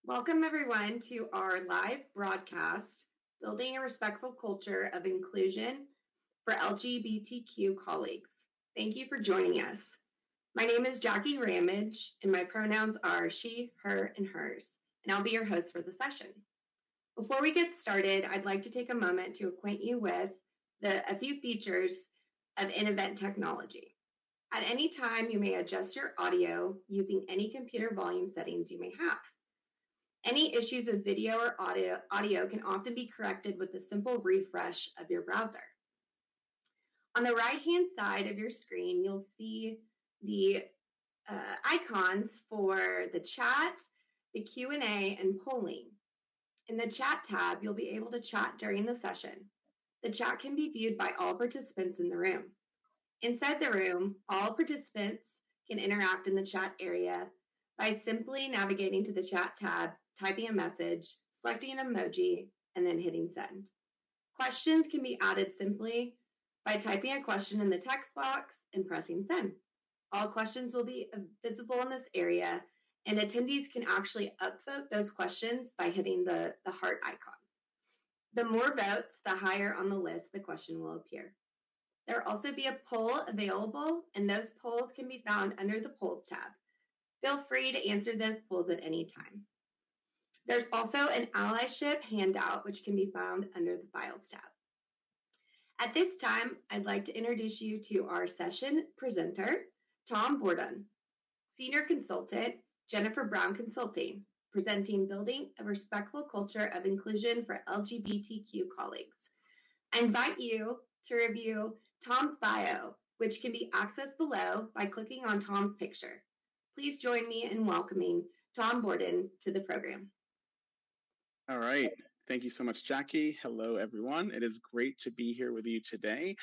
Welcome, everyone, to our live broadcast, Building a Respectful Culture of Inclusion for LGBTQ Colleagues. Thank you for joining us. My name is Jackie Ramage, and my pronouns are she, her, and hers, and I'll be your host for the session. Before we get started, I'd like to take a moment to acquaint you with a few features of in-event technology. At any time, you may adjust your audio using any computer volume settings you may have. Any issues with video or audio can often be corrected with a simple refresh of your browser. On the right-hand side of your screen, you'll see the icons for the chat, the Q&A, and polling. In the chat tab, you'll be able to chat during the session. The chat can be viewed by all participants in the room. Inside the room, all participants can interact in the chat area by simply navigating to the chat tab, typing a message, selecting an emoji, and then hitting send. Questions can be added simply by typing a question in the text box and pressing send. All questions will be visible in this area, and attendees can actually upvote those questions by hitting the heart icon. The more votes, the higher on the list the question will appear. There will also be a poll available, and those polls can be found under the polls tab. Feel free to answer those polls at any time. There's also an allyship handout, which can be found under the Files tab. At this time, I'd like to introduce you to our session presenter, Tom Bourdon, Senior Consultant, Jennifer Brown Consulting, presenting Building a Respectful Culture of Inclusion for LGBTQ Colleagues. I invite you to review Tom's bio, which can be accessed below by clicking on Tom's picture. Please join me in welcoming Tom Bourdon to the program. All right. Thank you so much, Jackie. Hello, everyone. It is great to be here with you today.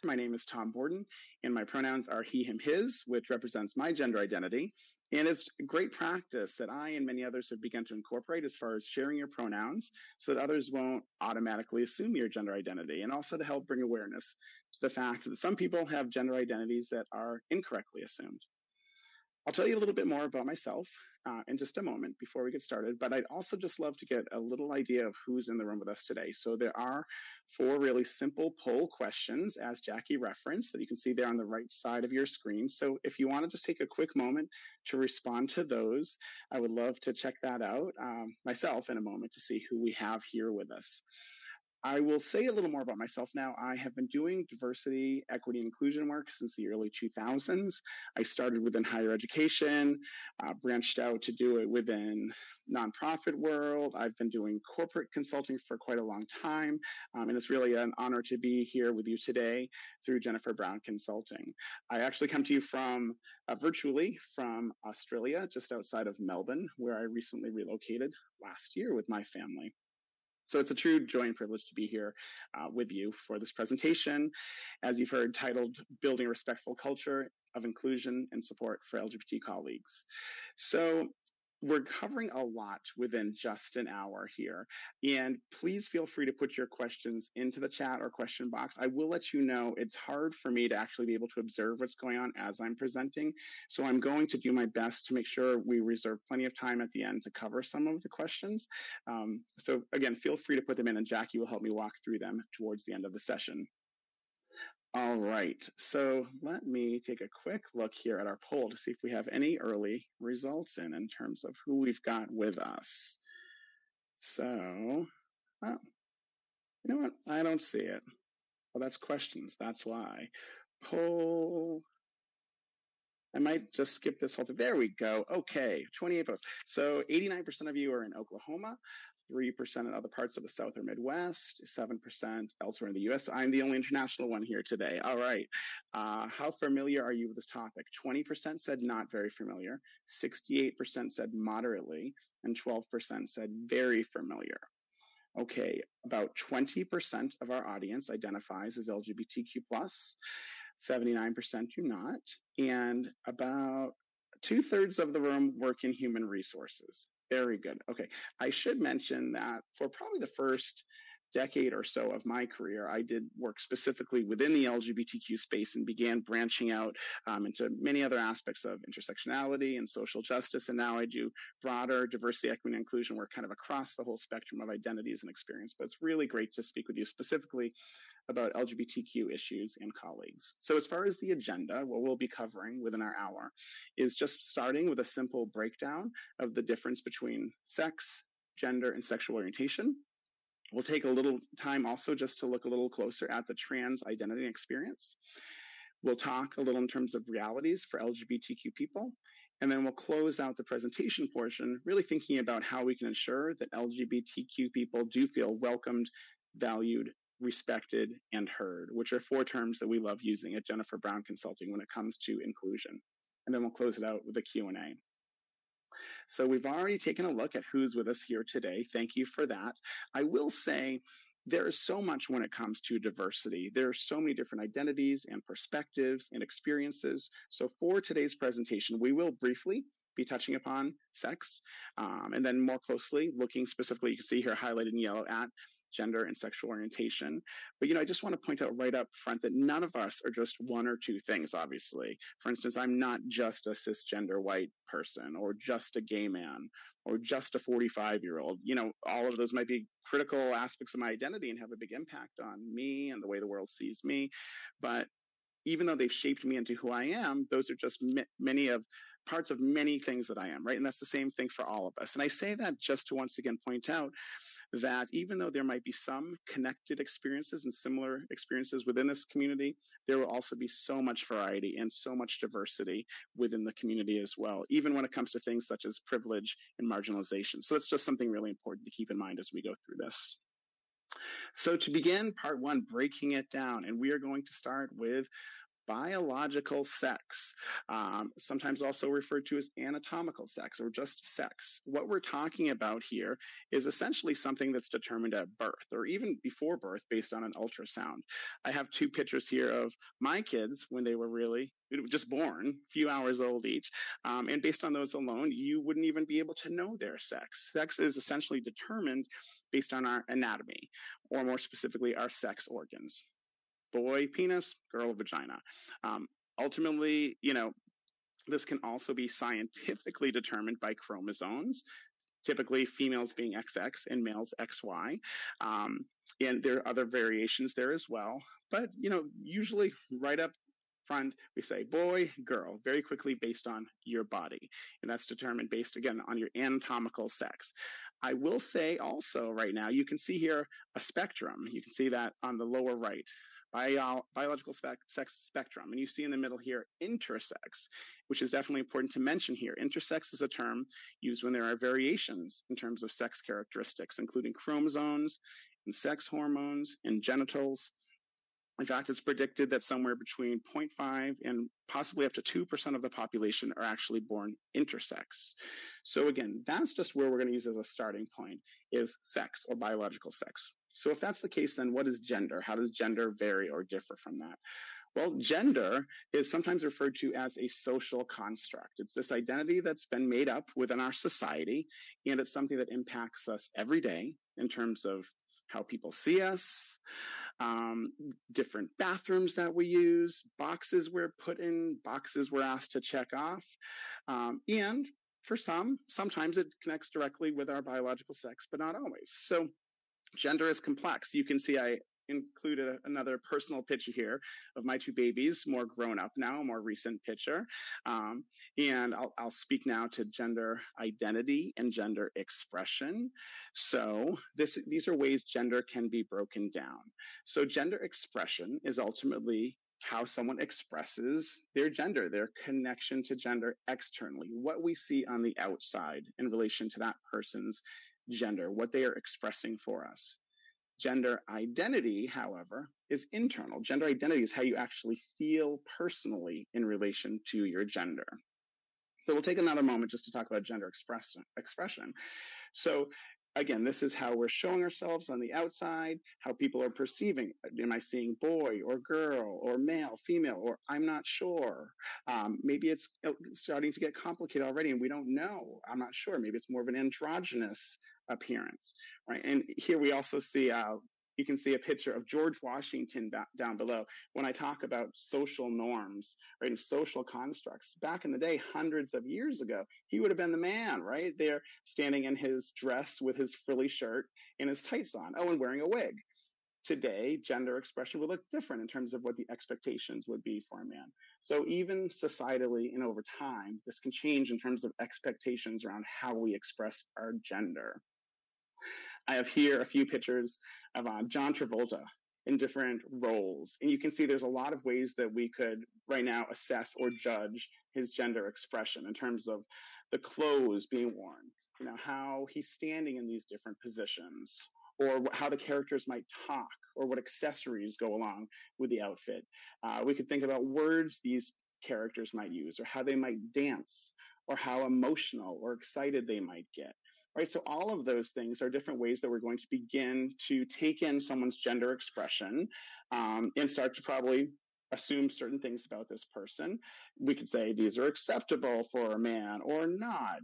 My name is Tom Bourdon, and my pronouns are he, him, his, which represents my gender identity. And it's great practice that I and many others have begun to incorporate as far as sharing your pronouns so that others won't automatically assume your gender identity, and also to help bring awareness to the fact that some people have gender identities that are incorrectly assumed. I'll tell you a little bit more about myself in just a moment before we get started, but I'd also just love to get a little idea of who's in the room with us today. So there are 4 really simple poll questions, as Jackie referenced, that you can see there on the right side of your screen. So if you want to just take a quick moment to respond to those, I would love to check that out myself in a moment to see who we have here with us. I will say a little more about myself now. I have been doing diversity, equity, and inclusion work since the early 2000s. I started within higher education, branched out to do it within nonprofit world. I've been doing corporate consulting for quite a long time, and it's really an honor to be here with you today through Jennifer Brown Consulting. I actually come to you from virtually from Australia, just outside of Melbourne, where I recently relocated last year with my family. So it's a true joy and privilege to be here with you for this presentation, as you've heard, titled Building a Respectful Culture of Inclusion and Support for LGBT Colleagues. So we're covering a lot within just an hour here, and please feel free to put your questions into the chat or question box. I will let you know it's hard for me to actually be able to observe what's going on as I'm presenting, so I'm going to do my best to make sure we reserve plenty of time at the end to cover some of the questions. So again, feel free to put them in, and Jackie will help me walk through them towards the end of the session. All right, so let me take a quick look here at our poll to see if we have any early results in terms of who we've got with us. So, oh, you know what? I don't see it. Well, that's questions. That's why. Poll. I might just skip this whole thing. There we go. Okay, 28 votes. So 89% of you are in Oklahoma. 3% in other parts of the South or Midwest, 7% elsewhere in the U.S. I'm the only international one here today. All right. How familiar are you with this topic? 20% said not very familiar, 68% said moderately, and 12% said very familiar. Okay, about 20% of our audience identifies as LGBTQ+, 79% do not, and about 2/3 of the room work in human resources. Very good. Okay. I should mention that for probably the first decade or so of my career, I did work specifically within the LGBTQ space and began branching out into many other aspects of intersectionality and social justice. And now I do broader diversity, equity, and inclusion work kind of across the whole spectrum of identities and experience. But it's really great to speak with you specifically about LGBTQ issues and colleagues. So as far as the agenda, what we'll be covering within our hour is just starting with a simple breakdown of the difference between sex, gender, and sexual orientation. We'll take a little time also just to look a little closer at the trans identity experience. We'll talk a little in terms of realities for LGBTQ people, and then we'll close out the presentation portion, really thinking about how we can ensure that LGBTQ people do feel welcomed, valued, respected, and heard, which are 4 terms that we love using at Jennifer Brown Consulting when it comes to inclusion. And then we'll close it out with a Q&A. So we've already taken a look at who's with us here today. Thank you for that. I will say there is so much when it comes to diversity. There are so many different identities and perspectives and experiences. So for today's presentation, we will briefly be touching upon sex, and then more closely looking specifically, you can see here highlighted in yellow, at gender and sexual orientation. But, I just want to point out right up front that none of us are just one or two things, obviously. For instance, I'm not just a cisgender white person or just a gay man or just a 45-year-old. All of those might be critical aspects of my identity and have a big impact on me and the way the world sees me. But even though they've shaped me into who I am, those are just many of parts of many things that I am, right? And that's the same thing for all of us. And I say that just to once again point out that even though there might be some connected experiences and similar experiences within this community, there will also be so much variety and so much diversity within the community as well, even when it comes to things such as privilege and marginalization. So it's just something really important to keep in mind as we go through this. So to begin part 1, breaking it down, and we are going to start with biological sex, sometimes also referred to as anatomical sex or just sex. What we're talking about here is essentially something that's determined at birth or even before birth based on an ultrasound. I have 2 pictures here of my kids when they were really just born, a few hours old each. And based on those alone, you wouldn't even be able to know their sex. Sex is essentially determined based on our anatomy, or more specifically, our sex organs. Boy penis, girl vagina. Ultimately, this can also be scientifically determined by chromosomes, typically females being XX and males XY. And there are other variations there as well. But, usually right up front, we say boy, girl, very quickly based on your body. And that's determined based, again, on your anatomical sex. I will say also right now, you can see here a spectrum. You can see that on the lower right. Biological sex spectrum. And you see in the middle here, intersex, which is definitely important to mention here. Intersex is a term used when there are variations in terms of sex characteristics, including chromosomes and sex hormones and genitals. In fact, it's predicted that somewhere between 0.5 and possibly up to 2% of the population are actually born intersex. So again, that's just where we're going to use as a starting point, is sex or biological sex. So if that's the case, then what is gender? How does gender vary or differ from that? Well, gender is sometimes referred to as a social construct. It's this identity that's been made up within our society, and it's something that impacts us every day in terms of how people see us, different bathrooms that we use, boxes we're put in, boxes we're asked to check off, and for sometimes it connects directly with our biological sex, but not always. So gender is complex. You can see I included another personal picture here of my 2 babies, more grown up now, a more recent picture. And I'll speak now to gender identity and gender expression. So these are ways gender can be broken down. So gender expression is ultimately how someone expresses their gender, their connection to gender externally, what we see on the outside in relation to that person's gender, what they are expressing for us. Gender identity, however, is internal. Gender identity is how you actually feel personally in relation to your gender. So we'll take another moment just to talk about gender expression. So again, this is how we're showing ourselves on the outside, how people are perceiving. Am I seeing boy or girl or male, female, or I'm not sure. Maybe it's starting to get complicated already and we don't know. I'm not sure. Maybe it's more of an androgynous appearance, right? And here we also see you can see a picture of George Washington down below. When I talk about social norms, right, and social constructs, back in the day, hundreds of years ago, he would have been the man, right, there standing in his dress with his frilly shirt and his tights on, and wearing a wig. Today, gender expression would look different in terms of what the expectations would be for a man. So even societally and over time, this can change in terms of expectations around how we express our gender. I have here a few pictures of John Travolta in different roles. And you can see there's a lot of ways that we could right now assess or judge his gender expression in terms of the clothes being worn, how he's standing in these different positions, or how the characters might talk, or what accessories go along with the outfit. We could think about words these characters might use, or how they might dance, or how emotional or excited they might get. Right, so all of those things are different ways that we're going to begin to take in someone's gender expression and start to probably assume certain things about this person. We could say these are acceptable for a man or not.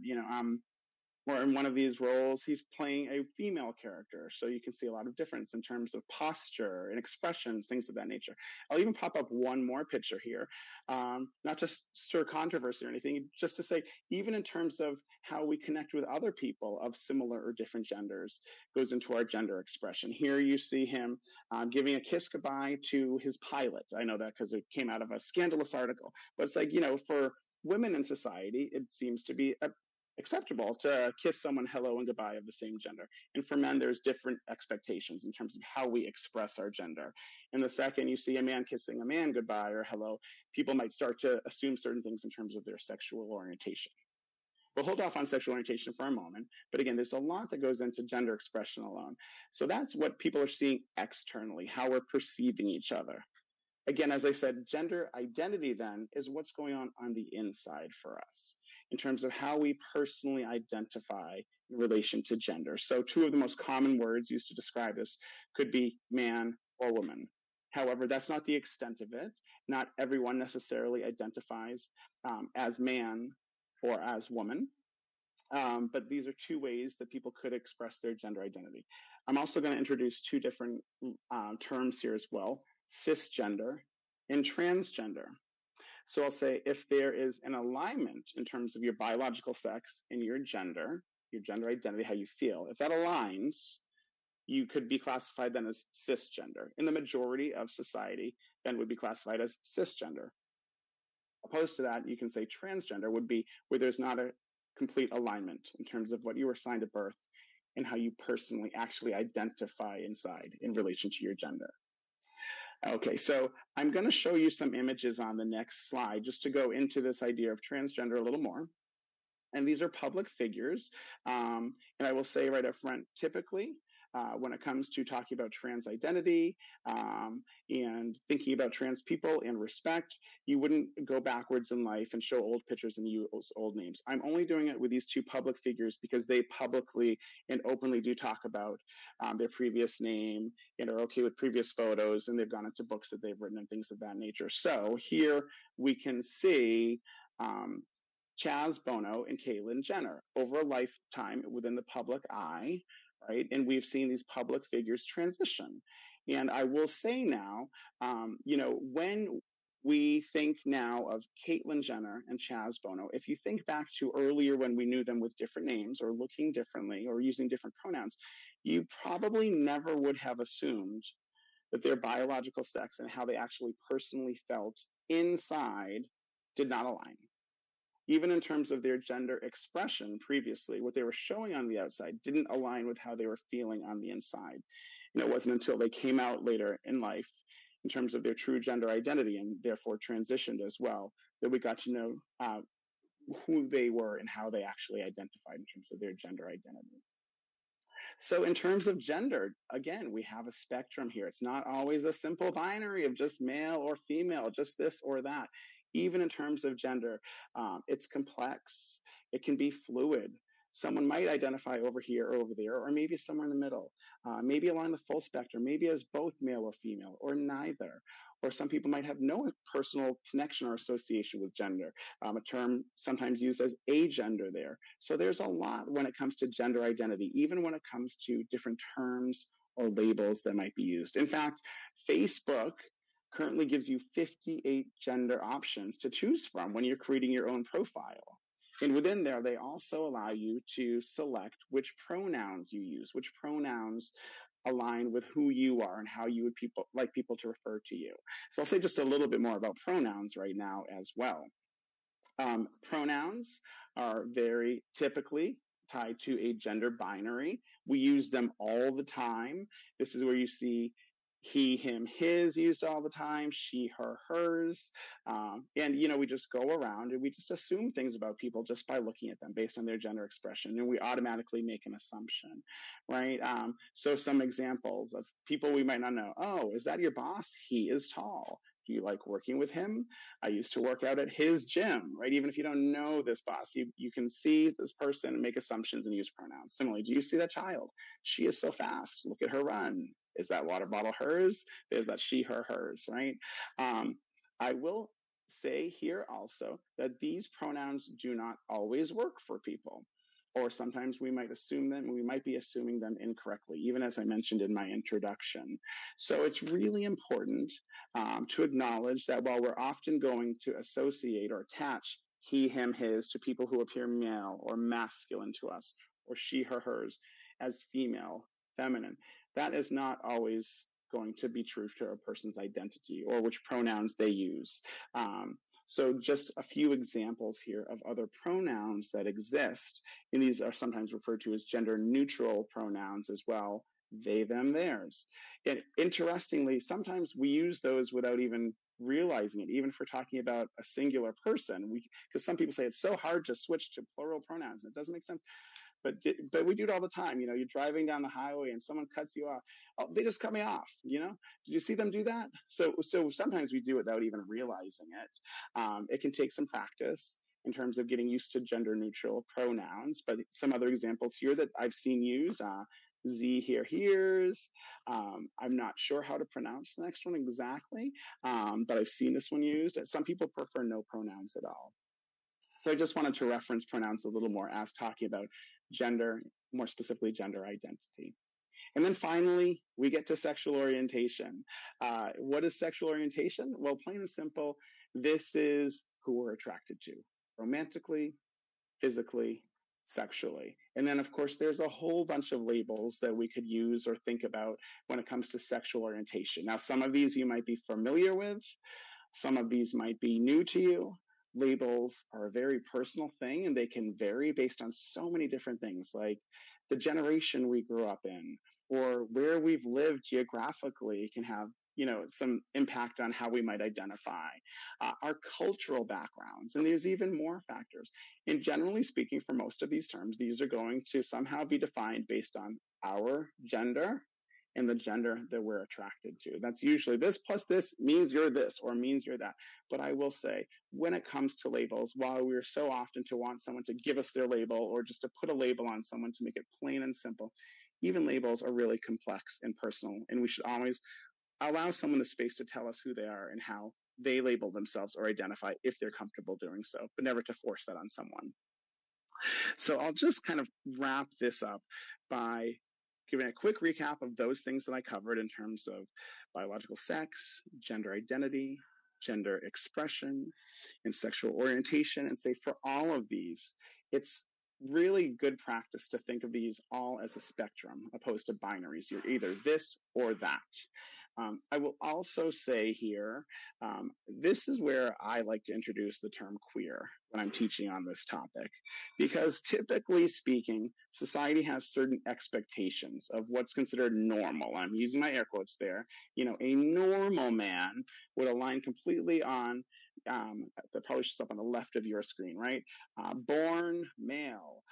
Or in one of these roles, he's playing a female character. So you can see a lot of difference in terms of posture and expressions, things of that nature. I'll even pop up one more picture here, not just stir controversy or anything, just to say, even in terms of how we connect with other people of similar or different genders, goes into our gender expression. Here you see him giving a kiss goodbye to his pilot. I know that because it came out of a scandalous article. But it's like, for women in society, it seems to be acceptable to kiss someone hello and goodbye of the same gender. And for men, there's different expectations in terms of how we express our gender. And the second you see a man kissing a man goodbye or hello, people might start to assume certain things in terms of their sexual orientation. We'll hold off on sexual orientation for a moment. But again, there's a lot that goes into gender expression alone. So that's what people are seeing externally, how we're perceiving each other. Again, as I said, gender identity then is what's going on the inside for us in terms of how we personally identify in relation to gender. So two of the most common words used to describe this could be man or woman. However, that's not the extent of it. Not everyone necessarily identifies as man or as woman. But these are two ways that people could express their gender identity. I'm also going to introduce two different terms here as well: cisgender and transgender. So I'll say if there is an alignment in terms of your biological sex and your gender identity, how you feel, if that aligns, you could be classified then as cisgender. In the majority of society, then would be classified as cisgender. Opposed to that, you can say transgender would be where there's not a complete alignment in terms of what you were assigned at birth and how you personally actually identify inside in relation to your gender. Okay, so I'm going to show you some images on the next slide just to go into this idea of transgender a little more. And these are public figures. And I will say right up front, typically, when it comes to talking about trans identity and thinking about trans people and respect, you wouldn't go backwards in life and show old pictures and use old names. I'm only doing it with these two public figures because they publicly and openly do talk about their previous name and are okay with previous photos, and they've gone into books that they've written and things of that nature. So here we can see Chaz Bono and Caitlyn Jenner over a lifetime within the public eye, right? And we've seen these public figures transition. And I will say now, when we think now of Caitlyn Jenner and Chaz Bono, if you think back to earlier when we knew them with different names or looking differently or using different pronouns, you probably never would have assumed that their biological sex and how they actually personally felt inside did not align. Even in terms of their gender expression previously, what they were showing on the outside didn't align with how they were feeling on the inside. It wasn't until they came out later in life in terms of their true gender identity and therefore transitioned as well, that we got to know who they were and how they actually identified in terms of their gender identity. So in terms of gender, again, we have a spectrum here. It's not always a simple binary of just male or female, just this or that. Even in terms of gender, it's complex. It can be fluid. Someone might identify over here or over there, or maybe somewhere in the middle, maybe along the full spectrum, maybe as both male or female, or neither. Or some people might have no personal connection or association with gender, a term sometimes used as agender there. So there's a lot when it comes to gender identity, even when it comes to different terms or labels that might be used. In fact, Facebook currently gives you 58 gender options to choose from when you're creating your own profile. And within there, they also allow you to select which pronouns you use, which pronouns align with who you are and how you would like people to refer to you. So I'll say just a little bit more about pronouns right now as well. Pronouns are very typically tied to a gender binary. We use them all the time. This is where you see he, him, his used all the time, she, her, hers. And, we just go around and we just assume things about people just by looking at them based on their gender expression. And we automatically make an assumption, right? So some examples of people we might not know. Oh, is that your boss? He is tall. Do you like working with him? I used to work out at his gym, right? Even if you don't know this boss, you can see this person and make assumptions and use pronouns. Similarly, do you see that child? She is so fast. Look at her run. Is that water bottle hers? Is that she, her, hers, right? I will say here also that these pronouns do not always work for people. Or sometimes we might assume them, and we might be assuming them incorrectly, even as I mentioned in my introduction. So it's really important to acknowledge that while we're often going to associate or attach he, him, his to people who appear male or masculine to us, or she, her, hers as female, feminine, that is not always going to be true to a person's identity or which pronouns they use. So just a few examples here of other pronouns that exist, and these are sometimes referred to as gender neutral pronouns as well, they, them, theirs. And interestingly, sometimes we use those without even realizing it, even if we're talking about a singular person, because some people say it's so hard to switch to plural pronouns, and it doesn't make sense. But we do it all the time. You're driving down the highway and someone cuts you off. Oh, they just cut me off. Did you see them do that? So sometimes we do it without even realizing it. It can take some practice in terms of getting used to gender neutral pronouns. But some other examples here that I've seen used, Z here, here's. I'm not sure how to pronounce the next one exactly, but I've seen this one used. Some people prefer no pronouns at all. So I just wanted to reference pronouns a little more as talking about gender, more specifically gender identity. And then finally, we get to sexual orientation. What is sexual orientation? Well, plain and simple, this is who we're attracted to, romantically, physically, sexually. And then, of course, there's a whole bunch of labels that we could use or think about when it comes to sexual orientation. Now, some of these you might be familiar with. Some of these might be new to you. Labels are a very personal thing, and they can vary based on so many different things, like the generation we grew up in, or where we've lived geographically can have some impact on how we might identify, our cultural backgrounds, and there's even more factors. And generally speaking, for most of these terms, these are going to somehow be defined based on our gender and the gender that we're attracted to. That's usually this plus this means you're this or means you're that. But I will say, when it comes to labels, while we're so often to want someone to give us their label or just to put a label on someone to make it plain and simple, even labels are really complex and personal, and we should always allow someone the space to tell us who they are and how they label themselves or identify if they're comfortable doing so, but never to force that on someone. So I'll just kind of wrap this up by giving a quick recap of those things that I covered in terms of biological sex, gender identity, gender expression, and sexual orientation, and say for all of these, it's really good practice to think of these all as a spectrum opposed to binaries. You're either this or that. I will also say here, this is where I like to introduce the term queer when I'm teaching on this topic, because typically speaking, society has certain expectations of what's considered normal. I'm using my air quotes there. A normal man would align completely on, that probably shows up on the left of your screen, right? Born male,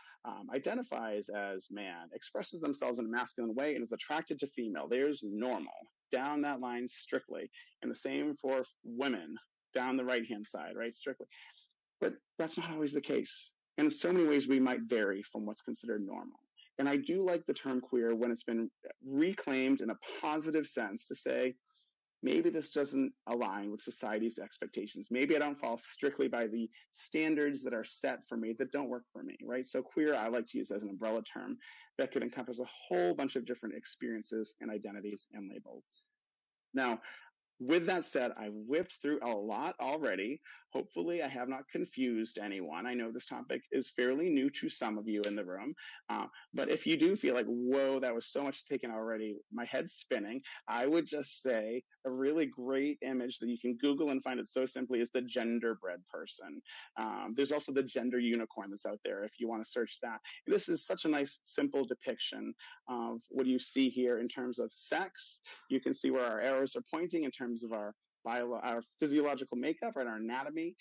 identifies as man, expresses themselves in a masculine way, and is attracted to female. There's normal. Down that line strictly. And the same for women, down the right-hand side, right, strictly. But that's not always the case. And in so many ways, we might vary from what's considered normal. And I do like the term queer when it's been reclaimed in a positive sense to say, maybe this doesn't align with society's expectations. Maybe I don't fall strictly by the standards that are set for me that don't work for me, right? So queer, I like to use as an umbrella term that could encompass a whole bunch of different experiences and identities and labels. Now, with that said, I've whipped through a lot already. Hopefully, I have not confused anyone. I know this topic is fairly new to some of you in the room, but if you do feel like, whoa, that was so much taken already, my head's spinning, I would just say a really great image that you can Google and find it so simply is the genderbread person. There's also the gender unicorn that's out there if you want to search that. This is such a nice, simple depiction of what you see here in terms of sex. You can see where our arrows are pointing in terms of our physiological makeup and our anatomy.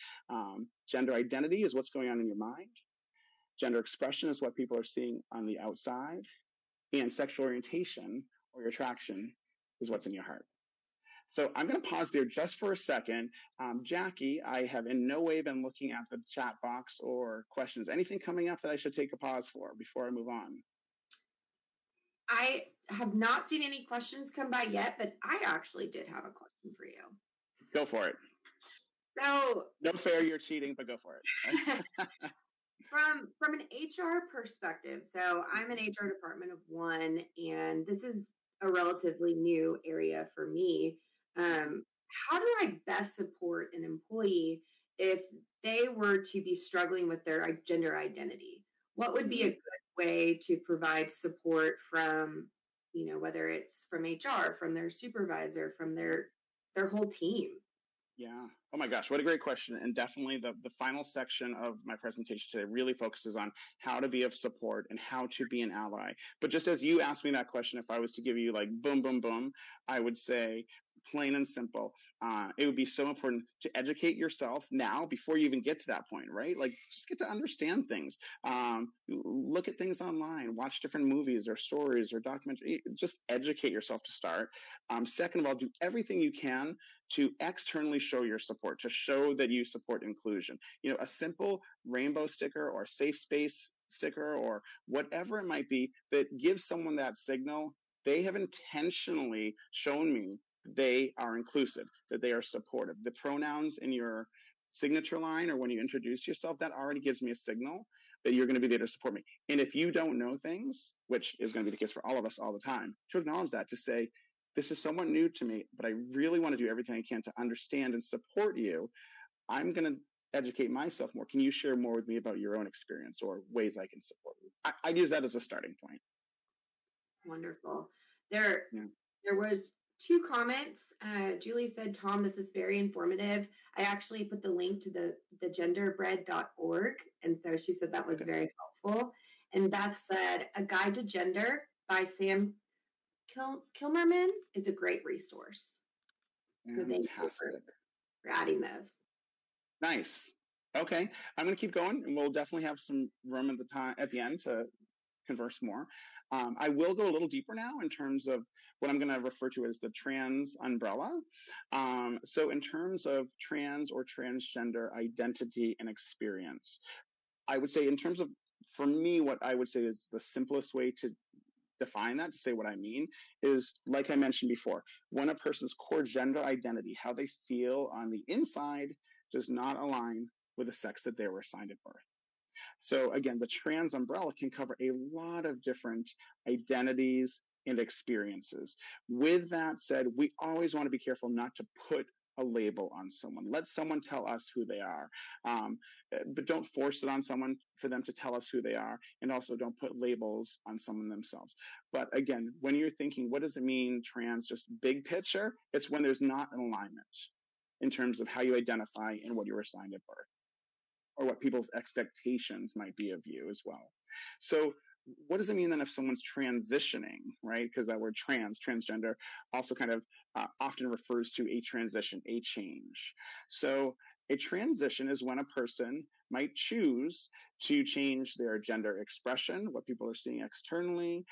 Gender identity is what's going on in your mind. Gender expression is what people are seeing on the outside. And sexual orientation or your attraction is what's in your heart. So I'm going to pause there just for a second. Jackie, I have in no way been looking at the chat box or questions. Anything coming up that I should take a pause for before I move on? I have not seen any questions come by yet, but I actually did have a question for you. Go for it. So, no fair, you're cheating, but go for it. From an HR perspective, so I'm an HR department of one, and this is a relatively new area for me. How do I best support an employee if they were to be struggling with their gender identity? What would be a good way to provide support from, whether it's from HR, from their supervisor, from their whole team? Yeah. Oh my gosh, what a great question. And definitely the final section of my presentation today really focuses on how to be of support and how to be an ally. But just as you asked me that question, if I was to give you like boom, boom, boom, I would say plain and simple. It would be so important to educate yourself now before you even get to that point, right? Like just get to understand things. Look at things online, watch different movies or stories or documentaries. Just educate yourself to start. Second of all, do everything you can to externally show your support, to show that you support inclusion. A simple rainbow sticker or safe space sticker or whatever it might be that gives someone that signal. They have intentionally shown me they are inclusive, that they are supportive. The pronouns in your signature line or when you introduce yourself, that already gives me a signal that you're going to be there to support me. And if you don't know things, which is going to be the case for all of us all the time, to acknowledge that, to say, this is somewhat new to me, but I really want to do everything I can to understand and support you. I'm going to educate myself more. Can you share more with me about your own experience or ways I can support you? I'd use that as a starting point. Wonderful. There was 2 comments. Julie said, Tom, this is very informative. I actually put the link to the genderbread.org. And so she said that was very helpful. And Beth said, A Guide to Gender by Sam Kilmerman is a great resource. So thank you for adding those. Nice. Okay. I'm going to keep going, and we'll definitely have some room at the end to converse more. I will go a little deeper now in terms of what I'm going to refer to as the trans umbrella. So in terms of trans or transgender identity and experience, I would say in terms of, for me, what I would say is the simplest way to define that, to say what I mean, is like I mentioned before, when a person's core gender identity, how they feel on the inside, does not align with the sex that they were assigned at birth. So again, the trans umbrella can cover a lot of different identities and experiences. With that said, we always want to be careful not to put a label on someone. Let someone tell us who they are, but don't force it on someone for them to tell us who they are, and also don't put labels on someone themselves. But again, when you're thinking, what does it mean trans, just big picture, it's when there's not an alignment in terms of how you identify and what you were assigned at birth, or what people's expectations might be of you as well. So what does it mean then if someone's transitioning, right? Because that word transgender, also kind of often refers to a transition, a change. So a transition is when a person might choose to change their gender expression, what people are seeing externally,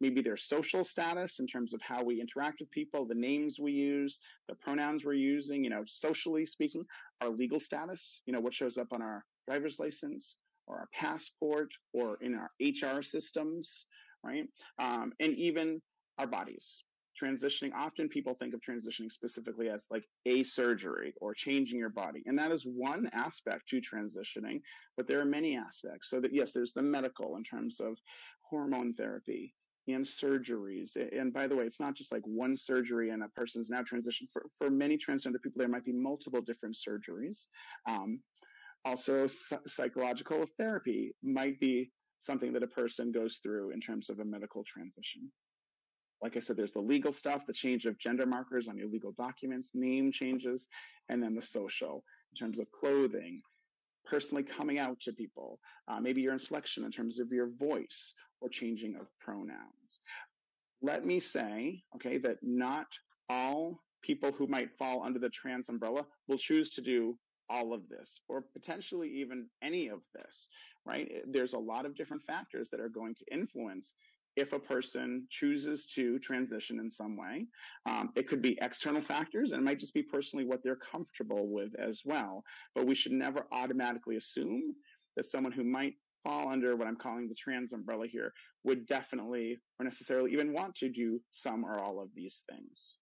maybe their social status in terms of how we interact with people, the names we use, the pronouns we're using, socially speaking, our legal status, what shows up on our driver's license or our passport or in our HR systems, right? And even our bodies. transitioning, often people think of transitioning specifically as like a surgery or changing your body. And that is one aspect to transitioning, but there are many aspects. So that, yes, there's the medical in terms of hormone therapy and surgeries. And by the way, it's not just like one surgery and a person's now transitioned. For many transgender people, there might be multiple different surgeries. Also, psychological therapy might be something that a person goes through in terms of a medical transition. Like I said, there's the legal stuff, the change of gender markers on your legal documents, name changes, and then the social in terms of clothing, personally coming out to people, maybe your inflection in terms of your voice or changing of pronouns. Let me say, okay, that not all people who might fall under the trans umbrella will choose to do all of this or potentially even any of this, right? There's a lot of different factors that are going to influence if a person chooses to transition in some way. It could be external factors, and it might just be personally what they're comfortable with as well. But we should never automatically assume that someone who might fall under what I'm calling the trans umbrella here would definitely or necessarily even want to do some or all of these things.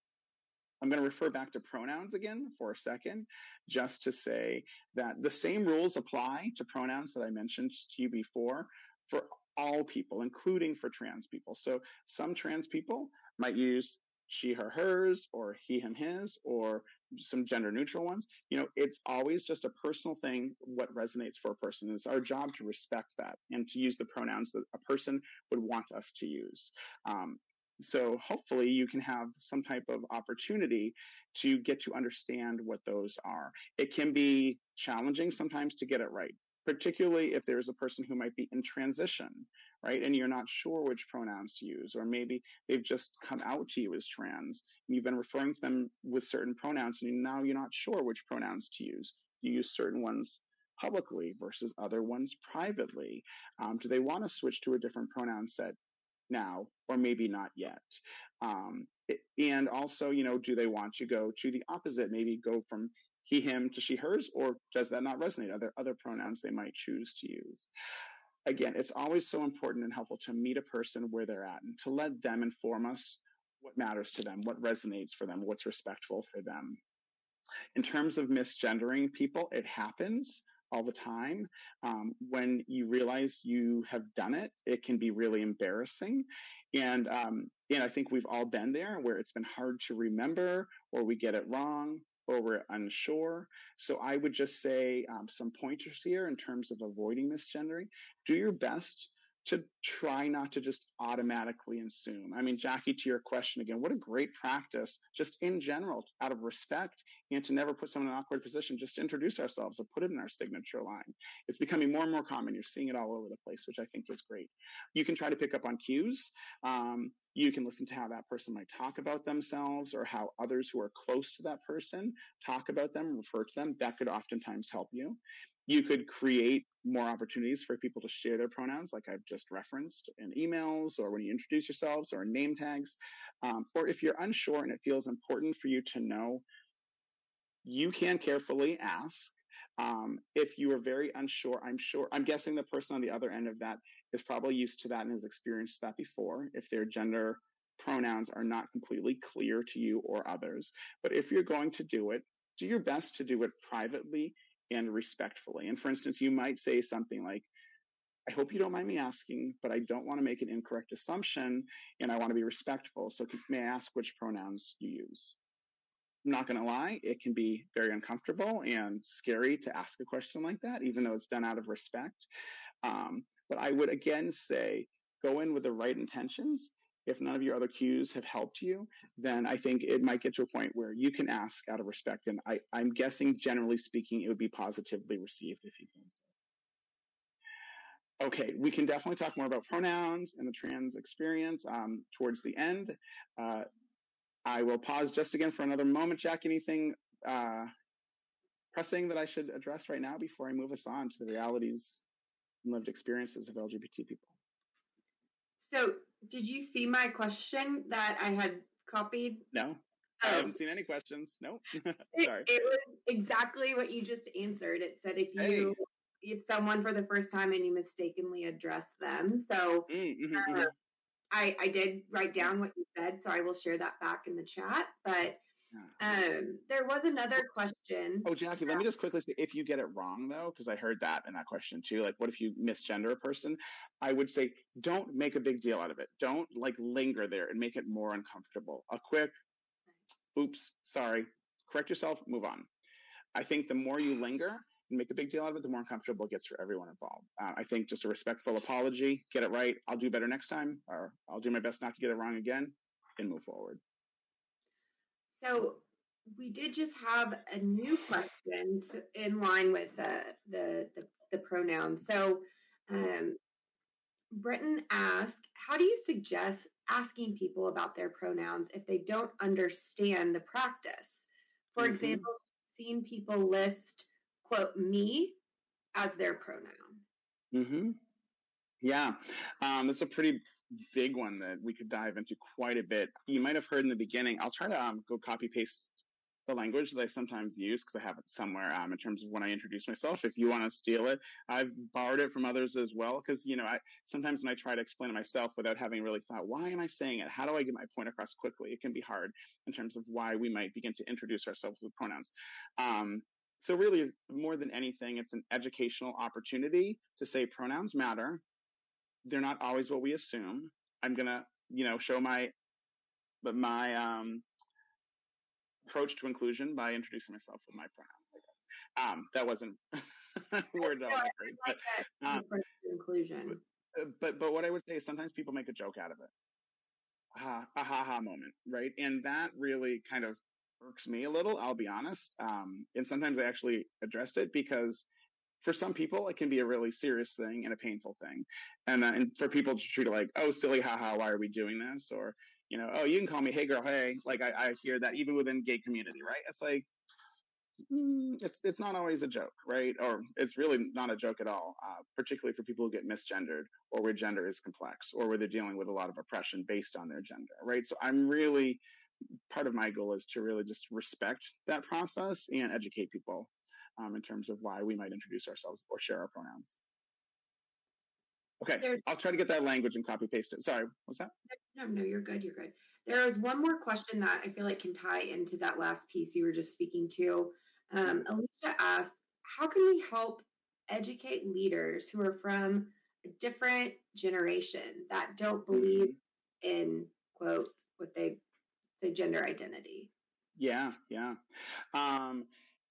I'm going to refer back to pronouns again for a second, just to say that the same rules apply to pronouns that I mentioned to you before for all people, including for trans people. So some trans people might use she, her, hers, or he, him, his, or some gender neutral ones. It's always just a personal thing, what resonates for a person. It's our job to respect that and to use the pronouns that a person would want us to use. So hopefully you can have some type of opportunity to get to understand what those are. It can be challenging sometimes to get it right, particularly if there's a person who might be in transition, right? And you're not sure which pronouns to use, or maybe they've just come out to you as trans and you've been referring to them with certain pronouns and now you're not sure which pronouns to use. You use certain ones publicly versus other ones privately. Do they want to switch to a different pronoun set now, or maybe not yet? And also, do they want to go to the opposite, maybe go from he, him to she, hers, or does that not resonate? Are there other pronouns they might choose to use? Again, it's always so important and helpful to meet a person where they're at and to let them inform us what matters to them, what resonates for them, what's respectful for them. In terms of misgendering people, it happens all the time. When you realize you have done it, it can be really embarrassing. And I think we've all been there where it's been hard to remember, or we get it wrong, or we're unsure. So I would just say some pointers here in terms of avoiding misgendering. Do your best to try not to just automatically assume. I mean, Jackie, to your question again, what a great practice, just in general, out of respect, and to never put someone in an awkward position, just to introduce ourselves or put it in our signature line. It's becoming more and more common. You're seeing it all over the place, which I think is great. You can try to pick up on cues. You can listen to how that person might talk about themselves or how others who are close to that person talk about them, refer to them. That could oftentimes help you. You could create more opportunities for people to share their pronouns, like I've just referenced, in emails or when you introduce yourselves or in name tags. Or if you're unsure and it feels important for you to know, you can carefully ask. If you are very unsure, I'm guessing the person on the other end of that is probably used to that and has experienced that before, if their gender pronouns are not completely clear to you or others. But if you're going to do it, do your best to do it privately and respectfully. And for instance, you might say something like, I hope you don't mind me asking, but I don't want to make an incorrect assumption and I want to be respectful. So may I ask which pronouns you use? I'm not going to lie, it can be very uncomfortable and scary to ask a question like that, even though it's done out of respect. But I would again say, go in with the right intentions. If none of your other cues have helped you, then I think it might get to a point where you can ask out of respect. And I'm guessing, generally speaking, it would be positively received if you can. Okay, we can definitely talk more about pronouns and the trans experience towards the end. I will pause just again for another moment. Jack, anything pressing that I should address right now before I move us on to the realities and lived experiences of LGBT people? So did you see my question that I had copied? No, I haven't seen any questions. Nope. Sorry. It was exactly what you just answered. It said if someone for the first time and you mistakenly address them. So I did write down what you said, so I will share that back in the chat. But Yeah. there was another question. Oh, Jackie, let me just quickly say, if you get it wrong, though, because I heard that in that question too, like, what if you misgender a person? I would say, don't make a big deal out of it. Don't like linger there and make it more uncomfortable. A quick, oops, sorry, correct yourself, move on. I think the more you linger and make a big deal out of it, the more uncomfortable it gets for everyone involved. I think just a respectful apology, get it right, I'll do better next time, or I'll do my best not to get it wrong again, and move forward. So we did just have a new question in line with the pronouns. So Britton asked, how do you suggest asking people about their pronouns if they don't understand the practice? For example, seeing people list, quote, me as their pronoun. Yeah, that's a pretty big one that we could dive into quite a bit. You might have heard in the beginning. I'll try to go copy paste the language that I sometimes use because I have it somewhere in terms of when I introduce myself. If you want to steal it, I've borrowed it from others as well because I sometimes when I try to explain it myself without having really thought, why am I saying it? How do I get my point across quickly? It can be hard in terms of why we might begin to introduce ourselves with pronouns. So really, more than anything, it's an educational opportunity to say pronouns matter. They're not always what we assume. I'm gonna, show my approach to inclusion by introducing myself with my pronouns. I guess that wasn't worded all that great, I like that approach to inclusion. But what I would say is sometimes people make a joke out of it, a ha moment, right? And that really kind of irks me a little. I'll be honest. And sometimes I actually address it because for some people, it can be a really serious thing and a painful thing. And for people to treat it like, oh, silly, haha, why are we doing this? Or, oh, you can call me, hey, girl, hey. Like, I hear that even within gay community, right? It's like, it's not always a joke, right? Or it's really not a joke at all, particularly for people who get misgendered or where gender is complex or where they're dealing with a lot of oppression based on their gender, right? So part of my goal is to really just respect that process and educate people in terms of why we might introduce ourselves or share our pronouns. Okay, I'll try to get that language and copy paste it. Sorry, what's that? No, you're good. You're good. There is one more question that I feel like can tie into that last piece you were just speaking to. Alicia asks, how can we help educate leaders who are from a different generation that don't believe in, quote, what they say gender identity? Yeah.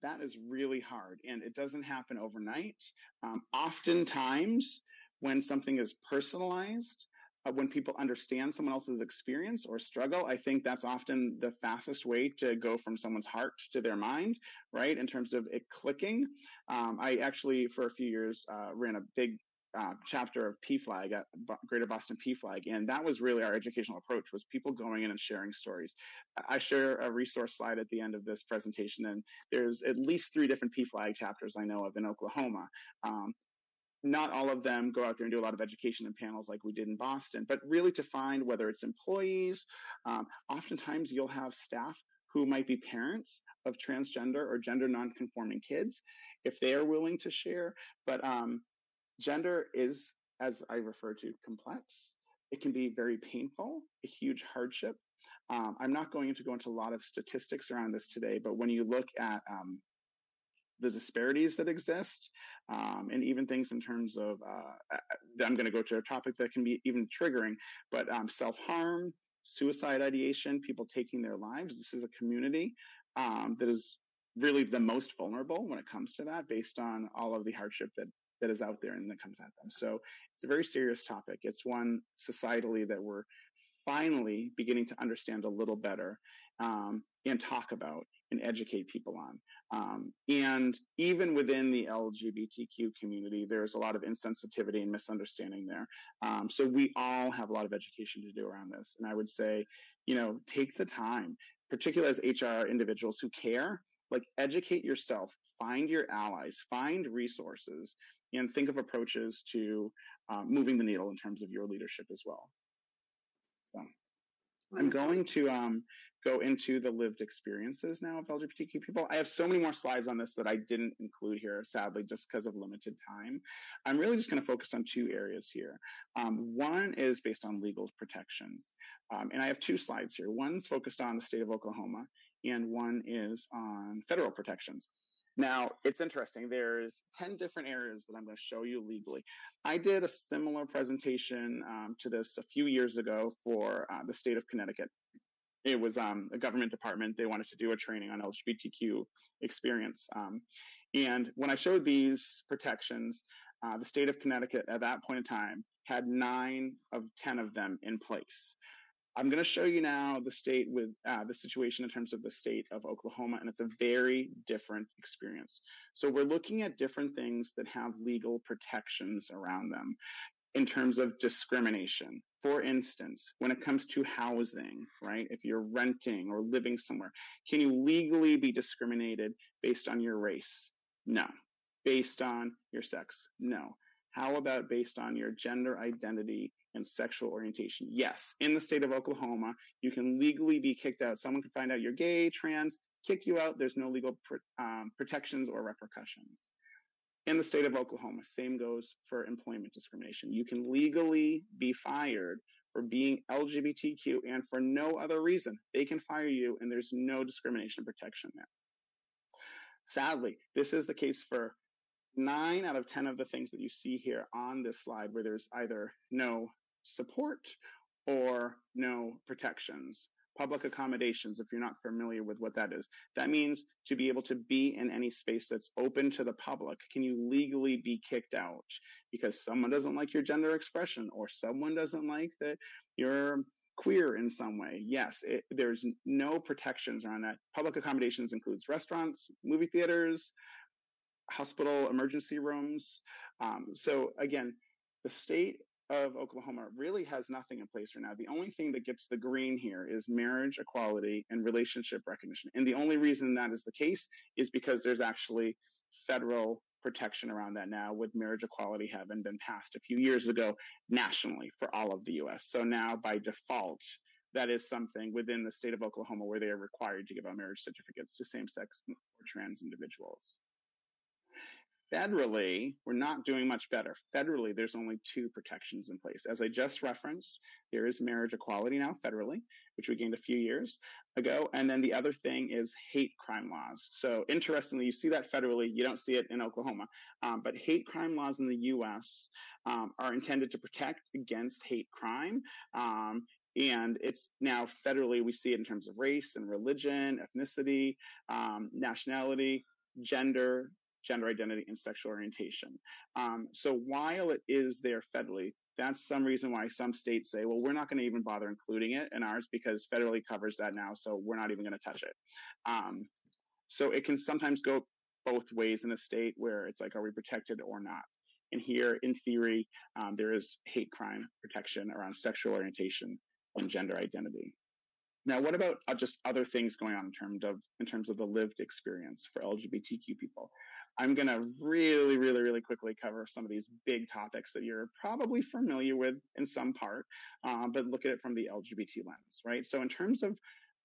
That is really hard, and it doesn't happen overnight. Oftentimes, when something is personalized, when people understand someone else's experience or struggle, I think that's often the fastest way to go from someone's heart to their mind, right? In terms of it clicking. I actually, for a few years, ran a big chapter of PFLAG at Greater Boston PFLAG, and that was really our educational approach, was people going in and sharing stories. I share a resource slide at the end of this presentation, and there's at least 3 different PFLAG chapters I know of in Oklahoma. Not all of them go out there and do a lot of education and panels like we did in Boston, but really to find whether it's employees, oftentimes you'll have staff who might be parents of transgender or gender nonconforming kids, if they are willing to share. But gender is, as I refer to, complex. It can be very painful, a huge hardship. I'm not going to go into a lot of statistics around this today, but when you look at the disparities that exist, and even things in terms of, I'm going to go to a topic that can be even triggering, but self-harm, suicide ideation, people taking their lives. This is a community that is really the most vulnerable when it comes to that, based on all of the hardship that is out there and that comes at them. So it's a very serious topic. It's one societally that we're finally beginning to understand a little better, and talk about and educate people on. And even within the LGBTQ community, there's a lot of insensitivity and misunderstanding there. So we all have a lot of education to do around this. And I would say, take the time, particularly as HR individuals who care, like, educate yourself, find your allies, find resources, and think of approaches to moving the needle in terms of your leadership as well. So, I'm Wonderful. going to go into the lived experiences now of LGBTQ people. I have so many more slides on this that I didn't include here, sadly, just because of limited time. I'm really just going to focus on two areas here. One is based on legal protections. And I have two slides here. One's focused on the state of Oklahoma, and one is on federal protections. Now, it's interesting. There's 10 different areas that I'm going to show you legally. I did a similar presentation to this a few years ago for the state of Connecticut. It was a government department. They wanted to do a training on LGBTQ experience. And when I showed these protections, the state of Connecticut at that point in time had 9 of 10 of them in place. I'm going to show you now the state with the situation in terms of the state of Oklahoma, and it's a very different experience. So we're looking at different things that have legal protections around them in terms of discrimination. For instance, when it comes to housing, right? If you're renting or living somewhere, can you legally be discriminated based on your race? No. Based on your sex? No. How about based on your gender identity and sexual orientation? Yes, in the state of Oklahoma, you can legally be kicked out. Someone can find out you're gay, trans, kick you out. There's no legal protections or repercussions. In the state of Oklahoma, same goes for employment discrimination. You can legally be fired for being LGBTQ and for no other reason. They can fire you and there's no discrimination protection there. Sadly, this is the case for 9 out of 10 of the things that you see here on this slide where there's either no support or no protections. Public accommodations, if you're not familiar with what that is, that means to be able to be in any space that's open to the public. Can you legally be kicked out because someone doesn't like your gender expression or someone doesn't like that you're queer in some way? Yes, there's no protections around that. Public accommodations includes restaurants, movie theaters, hospital emergency rooms. So again, the state of Oklahoma really has nothing in place right now. The only thing that gets the green here is marriage equality and relationship recognition. And the only reason that is the case is because there's actually federal protection around that now, with marriage equality having been passed a few years ago nationally for all of the US. So now by default, that is something within the state of Oklahoma where they are required to give out marriage certificates to same-sex or trans individuals. Federally, we're not doing much better. Federally, there's only 2 protections in place. As I just referenced, there is marriage equality now federally, which we gained a few years ago. And then the other thing is hate crime laws. So interestingly, you see that federally, you don't see it in Oklahoma. But hate crime laws in the US are intended to protect against hate crime. And it's now federally, we see it in terms of race and religion, ethnicity, nationality, gender identity, and sexual orientation. So while it is there federally, that's some reason why some states say, well, we're not going to even bother including it in ours because federally covers that now, so we're not even going to touch it. So it can sometimes go both ways in a state where it's like, are we protected or not? And here, in theory, there is hate crime protection around sexual orientation and gender identity. Now, what about just other things going on in terms of the lived experience for LGBTQ people? I'm going to really quickly cover some of these big topics that you're probably familiar with in some part, but look at it from the LGBT lens, right? So in terms of,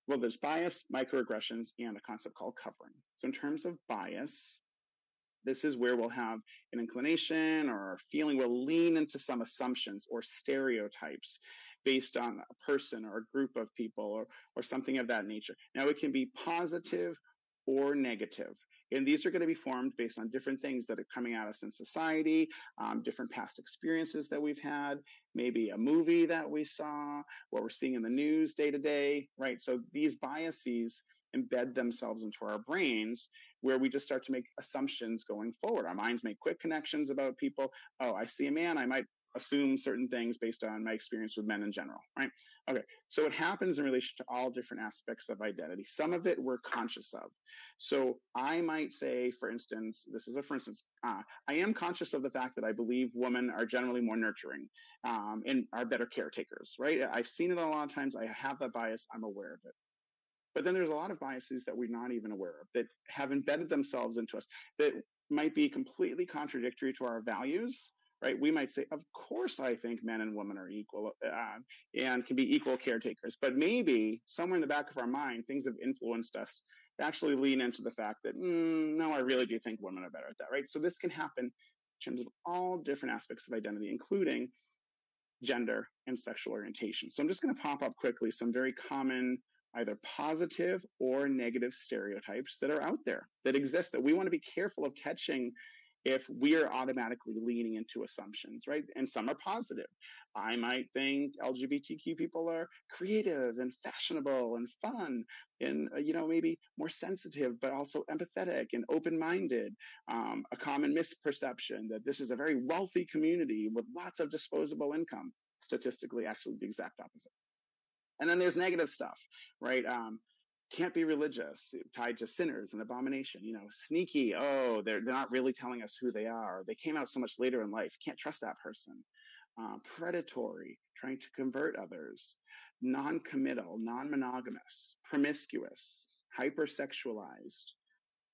well, there's bias, microaggressions, and a concept called covering. So in terms of bias, this is where we'll have an inclination or a feeling, we'll lean into some assumptions or stereotypes based on a person or a group of people or something of that nature. Now, it can be positive or negative. And these are going to be formed based on different things that are coming at us in society, different past experiences that we've had, maybe a movie that we saw, what we're seeing in the news day to day, right? So these biases embed themselves into our brains where we just start to make assumptions going forward. Our minds make quick connections about people. Oh, I see a man, I might assume certain things based on my experience with men in general, right? Okay, so it happens in relation to all different aspects of identity. Some of it we're conscious of. So I might say, for instance, I am conscious of the fact that I believe women are generally more nurturing and are better caretakers, right? I've seen it a lot of times. I have that bias. I'm aware of it. But then there's a lot of biases that we're not even aware of that have embedded themselves into us that might be completely contradictory to our values, right? We might say, of course, I think men and women are equal and can be equal caretakers. But maybe somewhere in the back of our mind, things have influenced us to actually lean into the fact that, no, I really do think women are better at that, right? So this can happen in terms of all different aspects of identity, including gender and sexual orientation. So I'm just going to pop up quickly some very common either positive or negative stereotypes that are out there, that exist, that we want to be careful of catching if we are automatically leaning into assumptions, right? And some are positive. I might think LGBTQ people are creative and fashionable and fun and, maybe more sensitive, but also empathetic and open-minded. A common misperception that this is a very wealthy community with lots of disposable income. Statistically, actually the exact opposite. And then there's negative stuff, right? Can't be religious, tied to sinners and abomination, sneaky. Oh, they're not really telling us who they are. They came out so much later in life. Can't trust that person. Predatory, trying to convert others. Non-committal, non-monogamous, promiscuous, hypersexualized,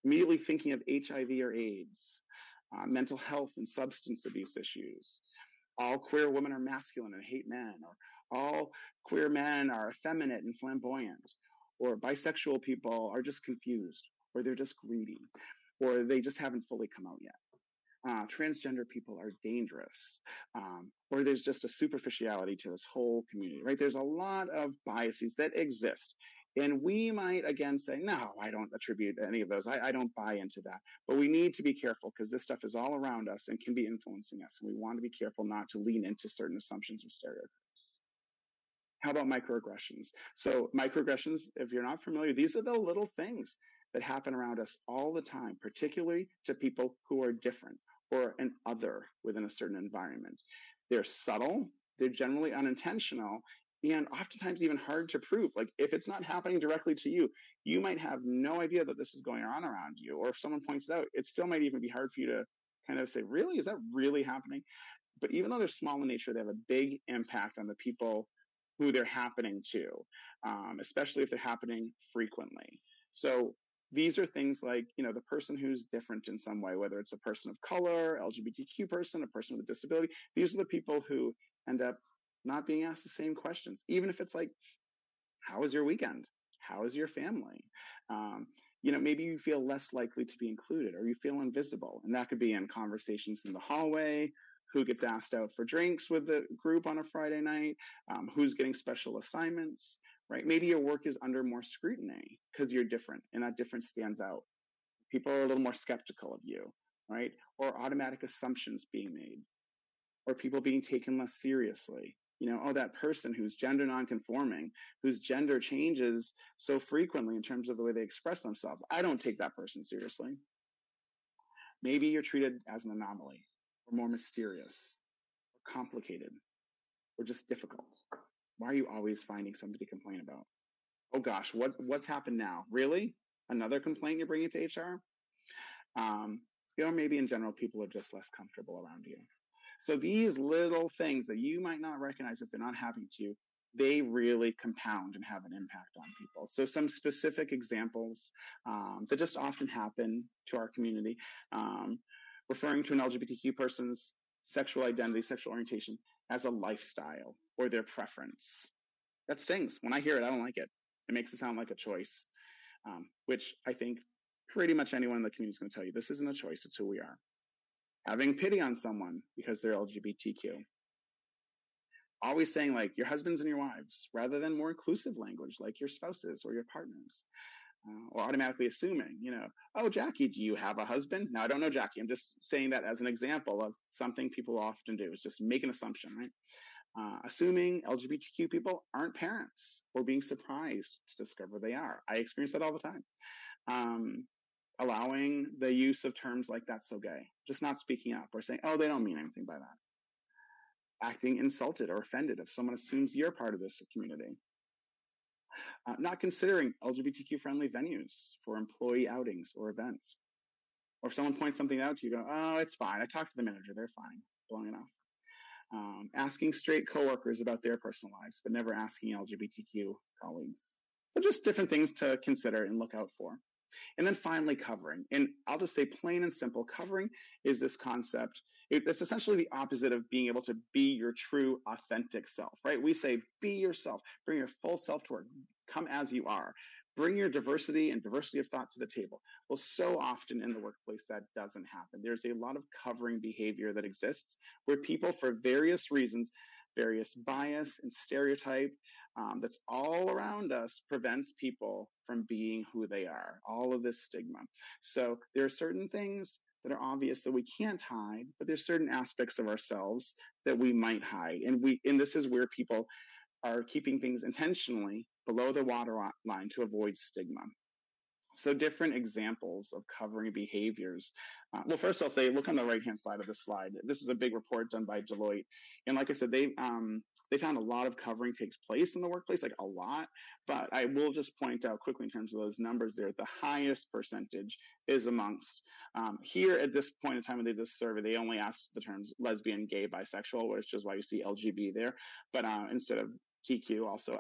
immediately thinking of HIV or AIDS, mental health and substance abuse issues. All queer women are masculine and hate men, or all queer men are effeminate and flamboyant, or bisexual people are just confused, or they're just greedy, or they just haven't fully come out yet. Transgender people are dangerous, or there's just a superficiality to this whole community, right? There's a lot of biases that exist. And we might, again, say, no, I don't attribute any of those. I don't buy into that. But we need to be careful because this stuff is all around us and can be influencing us. And we want to be careful not to lean into certain assumptions or stereotypes. How about microaggressions? So microaggressions, if you're not familiar, these are the little things that happen around us all the time, particularly to people who are different or an other within a certain environment. They're subtle, they're generally unintentional, and oftentimes even hard to prove. Like if it's not happening directly to you, you might have no idea that this is going on around you. Or if someone points it out, it still might even be hard for you to kind of say, really, is that really happening? But even though they're small in nature, they have a big impact on the people who they're happening to, especially if they're happening frequently. So these are things like, the person who's different in some way, whether it's a person of color, LGBTQ person, a person with a disability. These are the people who end up not being asked the same questions, even if it's like, how was your weekend? How is your family? Maybe you feel less likely to be included or you feel invisible. And that could be in conversations in the hallway, who gets asked out for drinks with the group on a Friday night, who's getting special assignments, right? Maybe your work is under more scrutiny because you're different and that difference stands out. People are a little more skeptical of you, right? Or automatic assumptions being made, or people being taken less seriously. That person who's gender nonconforming, whose gender changes so frequently in terms of the way they express themselves. I don't take that person seriously. Maybe you're treated as an anomaly, or more mysterious, or complicated, or just difficult. Why are you always finding something to complain about? Oh gosh, what's happened now? Really? Another complaint you're bringing to HR? Maybe in general, people are just less comfortable around you. So these little things that you might not recognize if they're not happening to you, they really compound and have an impact on people. So some specific examples that just often happen to our community, referring to an LGBTQ person's sexual identity, sexual orientation as a lifestyle or their preference. That stings. When I hear it, I don't like it. It makes it sound like a choice, which I think pretty much anyone in the community is going to tell you, this isn't a choice, it's who we are. Having pity on someone because they're LGBTQ. Always saying like your husbands and your wives, rather than more inclusive language like your spouses or your partners. Or automatically assuming, oh, Jackie, do you have a husband? No, I don't know Jackie. I'm just saying that as an example of something people often do, is just make an assumption, right? Assuming LGBTQ people aren't parents or being surprised to discover they are. I experience that all the time. Allowing the use of terms like that's so gay, just not speaking up or saying, oh, they don't mean anything by that. Acting insulted or offended if someone assumes you're part of this community. Not considering LGBTQ-friendly venues for employee outings or events. Or if someone points something out to you, go, oh, it's fine. I talked to the manager. They're fine. Long enough. Asking straight coworkers about their personal lives, but never asking LGBTQ colleagues. So just different things to consider and look out for. And then finally, covering. And I'll just say plain and simple, covering is this concept. It's essentially the opposite of being able to be your true, authentic self, right? We say, be yourself, bring your full self to work, come as you are, bring your diversity and diversity of thought to the table. Well, so often in the workplace, that doesn't happen. There's a lot of covering behavior that exists where people, for various reasons, various bias and stereotype that's all around us prevents people from being who they are, all of this stigma. So there are certain things that are obvious that we can't hide, but there's certain aspects of ourselves that we might hide. And this is where people are keeping things intentionally below the waterline to avoid stigma. So different examples of covering behaviors. Well, first I'll say, look on the right-hand side of the slide. This is a big report done by Deloitte. And like I said, they found a lot of covering takes place in the workplace, like a lot. But I will just point out quickly in terms of those numbers there, the highest percentage is amongst, here at this point in time when they did this survey, they only asked the terms lesbian, gay, bisexual, which is why you see LGB there. But instead of TQ also,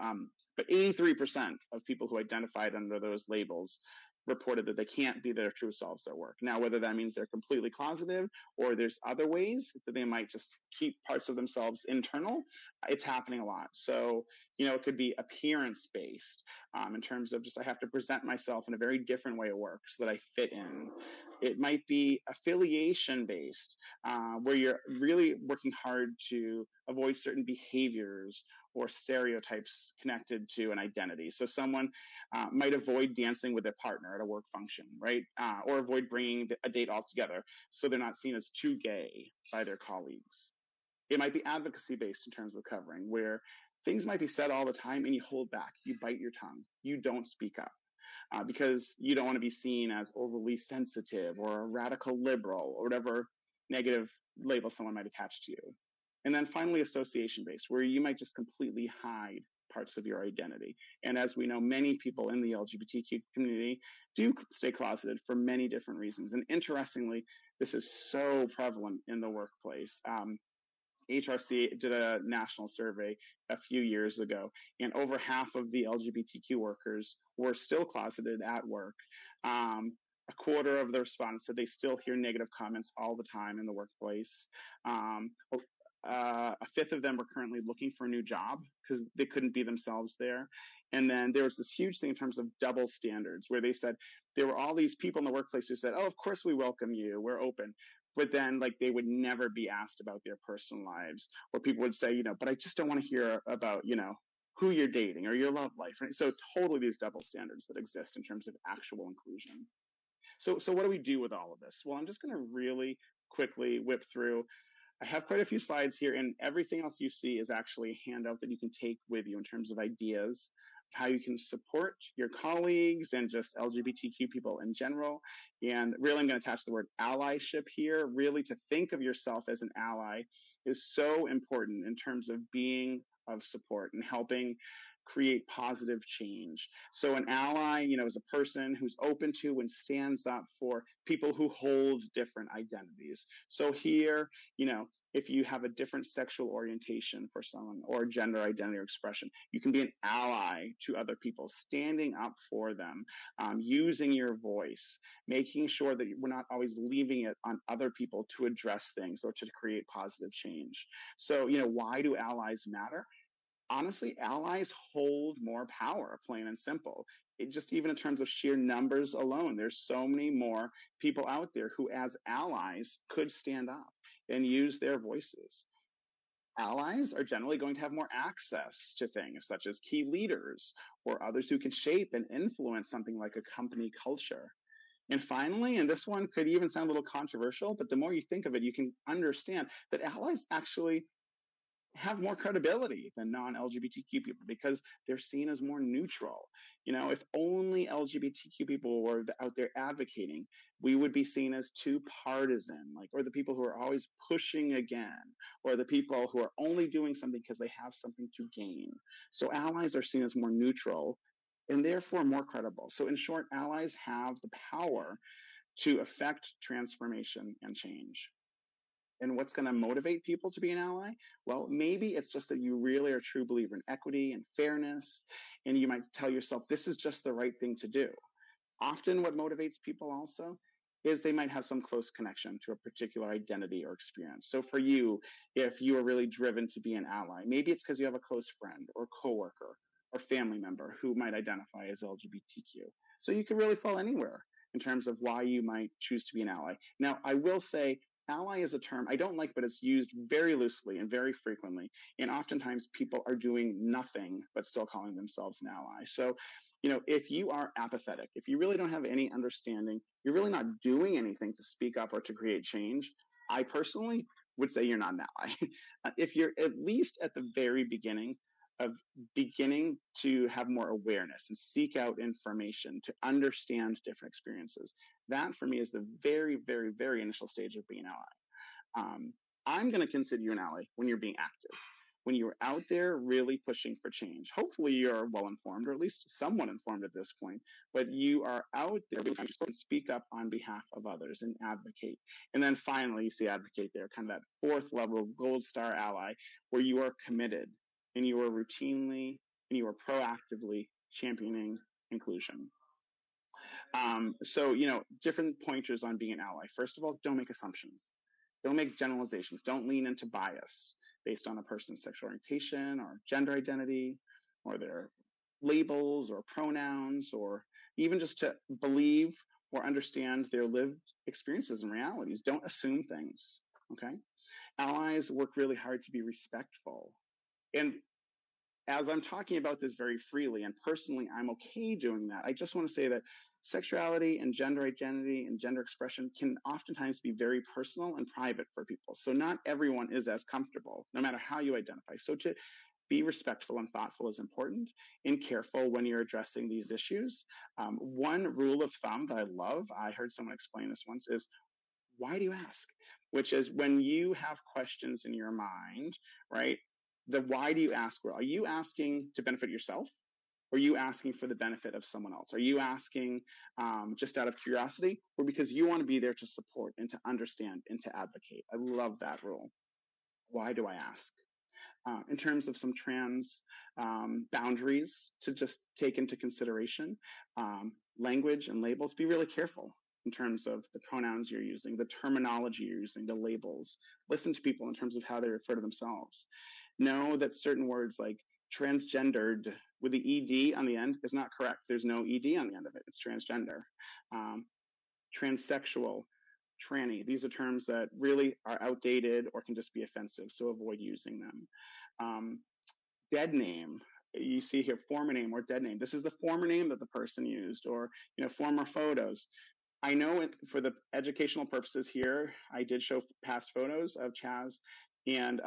but 83% of people who identified under those labels reported that they can't be their true selves at work. Now, whether that means they're completely closeted or there's other ways that they might just keep parts of themselves internal, it's happening a lot. So, it could be appearance-based in terms of just I have to present myself in a very different way at work so that I fit in. It might be affiliation-based, where you're really working hard to avoid certain behaviors or stereotypes connected to an identity. So someone might avoid dancing with their partner at a work function, right? Or avoid bringing a date altogether so they're not seen as too gay by their colleagues. It might be advocacy-based in terms of covering, where things might be said all the time and you hold back, you bite your tongue, you don't speak up. Because you don't want to be seen as overly sensitive or a radical liberal or whatever negative label someone might attach to you. And then finally, association-based, where you might just completely hide parts of your identity. And as we know, many people in the LGBTQ community do stay closeted for many different reasons. And interestingly, this is so prevalent in the workplace. HRC did a national survey a few years ago, and over half of the LGBTQ workers were still closeted at work. A quarter of the respondents said they still hear negative comments all the time in the workplace. A fifth of them were currently looking for a new job because they couldn't be themselves there. And then there was this huge thing in terms of double standards where they said there were all these people in the workplace who said, oh, of course we welcome you, we're open. But then they would never be asked about their personal lives, or people would say, but I just don't want to hear about, who you're dating or your love life. Right? So totally these double standards that exist in terms of actual inclusion. So what do we do with all of this? Well, I'm just going to really quickly whip through. I have quite a few slides here, and everything else you see is actually a handout that you can take with you in terms of ideas, how you can support your colleagues and just LGBTQ people in general. And really, I'm going to attach the word allyship here. Really, to think of yourself as an ally is so important in terms of being of support and helping create positive change. So an ally, is a person who's open to and stands up for people who hold different identities. So here, if you have a different sexual orientation for someone or gender identity or expression, you can be an ally to other people, standing up for them, using your voice, making sure that we're not always leaving it on other people to address things or to create positive change. So, why do allies matter? Honestly, allies hold more power, plain and simple. Just even in terms of sheer numbers alone, there's so many more people out there who, as allies, could stand up and use their voices. Allies are generally going to have more access to things such as key leaders or others who can shape and influence something like a company culture. And finally, and this one could even sound a little controversial, but the more you think of it, you can understand that allies actually have more credibility than non-LGBTQ people because they're seen as more neutral. If only LGBTQ people were out there advocating, we would be seen as too partisan, or the people who are always pushing again, or the people who are only doing something because they have something to gain. So allies are seen as more neutral and therefore more credible. So in short, allies have the power to affect transformation and change. And what's going to motivate people to be an ally? Well, maybe it's just that you really are a true believer in equity and fairness, and you might tell yourself, this is just the right thing to do. Often what motivates people also is they might have some close connection to a particular identity or experience. So for you, if you are really driven to be an ally, maybe it's because you have a close friend or coworker or family member who might identify as LGBTQ. So you could really fall anywhere in terms of why you might choose to be an ally. Now, I will say ally is a term I don't like, but it's used very loosely and very frequently. And oftentimes people are doing nothing but still calling themselves an ally. So, if you are apathetic, if you really don't have any understanding, you're really not doing anything to speak up or to create change, I personally would say you're not an ally. If you're at least at the very beginning of beginning to have more awareness and seek out information to understand different experiences, that for me is the very, very, very initial stage of being an ally. I'm going to consider you an ally when you're being active, when you're out there really pushing for change. Hopefully you're well informed, or at least somewhat informed at this point, but you are out there really trying to speak up on behalf of others and advocate. And then finally, you see advocate there, kind of that fourth level gold star ally, where you are committed and you are routinely and you are proactively championing inclusion. So, different pointers on being an ally. First of all, don't make assumptions. Don't make generalizations. Don't lean into bias based on a person's sexual orientation or gender identity or their labels or pronouns, or even just to believe or understand their lived experiences and realities. Don't assume things, okay? Allies work really hard to be respectful. And as I'm talking about this very freely, and personally I'm okay doing that, I just want to say that sexuality and gender identity and gender expression can oftentimes be very personal and private for people. So not everyone is as comfortable, no matter how you identify. So to be respectful and thoughtful is important, and careful when you're addressing these issues. One rule of thumb that I love, I heard someone explain this once, is why do you ask? Which is when you have questions in your mind, right? The why do you ask? Are you asking to benefit yourself? Or are you asking for the benefit of someone else? Are you asking just out of curiosity, or because you want to be there to support and to understand and to advocate? I love that rule. Why do I ask? In terms of some trans boundaries to just take into consideration, language and labels, be really careful in terms of the pronouns you're using, the terminology you're using, the labels. Listen to people in terms of how they refer to themselves. Know that certain words like transgendered with the ED on the end is not correct. There's no ED on the end of it. It's transgender. Transsexual, tranny. These are terms that really are outdated or can just be offensive, so avoid using them. Dead name. You see here former name or dead name. This is the former name that the person used, or former photos. I know for the educational purposes here, I did show past photos of Chaz and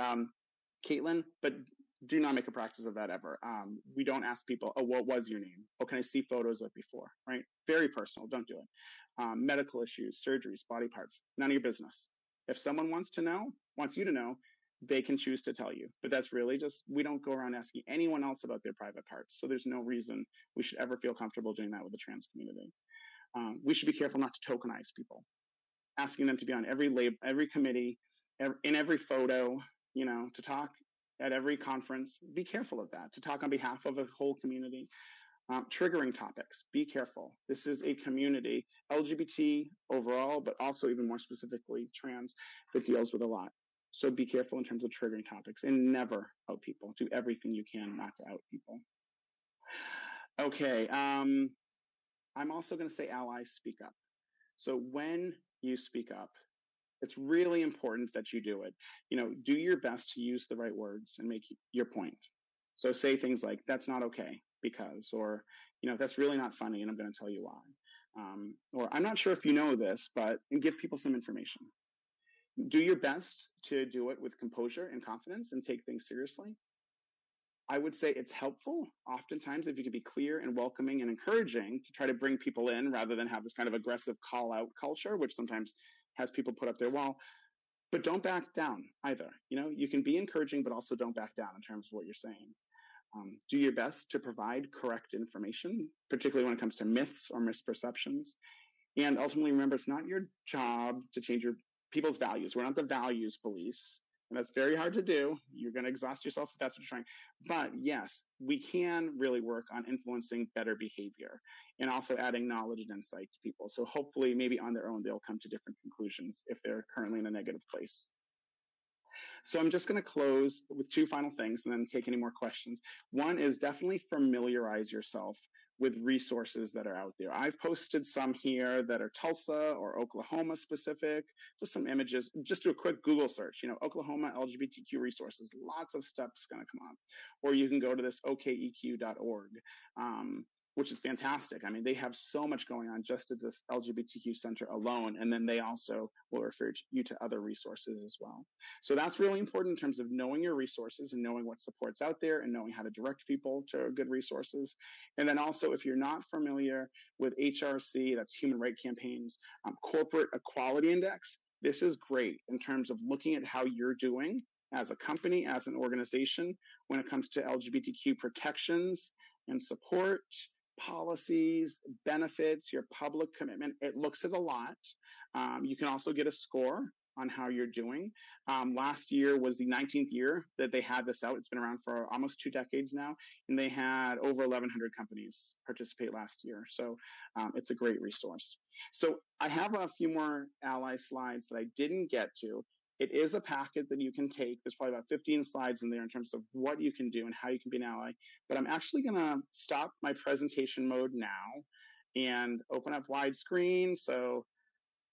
Caitlin, but do not make a practice of that ever. We don't ask people, oh, what was your name? Oh, can I see photos of before, right? Very personal, don't do it. Medical issues, surgeries, body parts, none of your business. If someone wants you to know, they can choose to tell you. But that's really just, we don't go around asking anyone else about their private parts. So there's no reason we should ever feel comfortable doing that with the trans community. We should be careful not to tokenize people, asking them to be on every committee, in every photo, to talk at every conference. Be careful of that, to talk on behalf of a whole community. Triggering topics, be careful. This is a community, LGBT overall, but also even more specifically trans, that deals with a lot. So be careful in terms of triggering topics, and never out people. Do everything you can not to out people. Okay, I'm also going to say allies speak up. So when you speak up, it's really important that you do it. Do your best to use the right words and make your point. So say things like, that's not okay because, or, that's really not funny and I'm going to tell you why. Or I'm not sure if you know this, and give people some information. Do your best to do it with composure and confidence and take things seriously. I would say it's helpful oftentimes if you can be clear and welcoming and encouraging to try to bring people in rather than have this kind of aggressive call out culture, which sometimes has people put up their wall. But don't back down either. You can be encouraging, but also don't back down in terms of what you're saying. Do your best to provide correct information, particularly when it comes to myths or misperceptions. And ultimately, remember, it's not your job to change people's values. We're not the values police. And that's very hard to do. You're going to exhaust yourself if that's what you're trying. But yes, we can really work on influencing better behavior and also adding knowledge and insight to people. So hopefully, maybe on their own, they'll come to different conclusions if they're currently in a negative place. So I'm just going to close with two final things and then take any more questions. One is definitely familiarize yourself with resources that are out there. I've posted some here that are Tulsa or Oklahoma specific, just some images. Just do a quick Google search, Oklahoma LGBTQ resources, lots of stuff's going to come up. Or you can go to this okeq.org, which is fantastic. I mean, they have so much going on just at this LGBTQ center alone, and then they also will refer you to other resources as well. So that's really important in terms of knowing your resources and knowing what support's out there and knowing how to direct people to good resources. And then also, if you're not familiar with HRC, that's Human Rights Campaign's Corporate Equality Index, this is great in terms of looking at how you're doing as a company, as an organization, when it comes to LGBTQ protections and support, policies, benefits, your public commitment. It looks at a lot. You can also get a score on how you're doing. Last year was the 19th year that they had this out. It's been around for almost 2 decades now, and they had over 1,100 companies participate last year. So it's a great resource. So I have a few more ally slides that I didn't get to. It is a packet that you can take. There's probably about 15 slides in there in terms of what you can do and how you can be an ally. But I'm actually going to stop my presentation mode now and open up widescreen. So,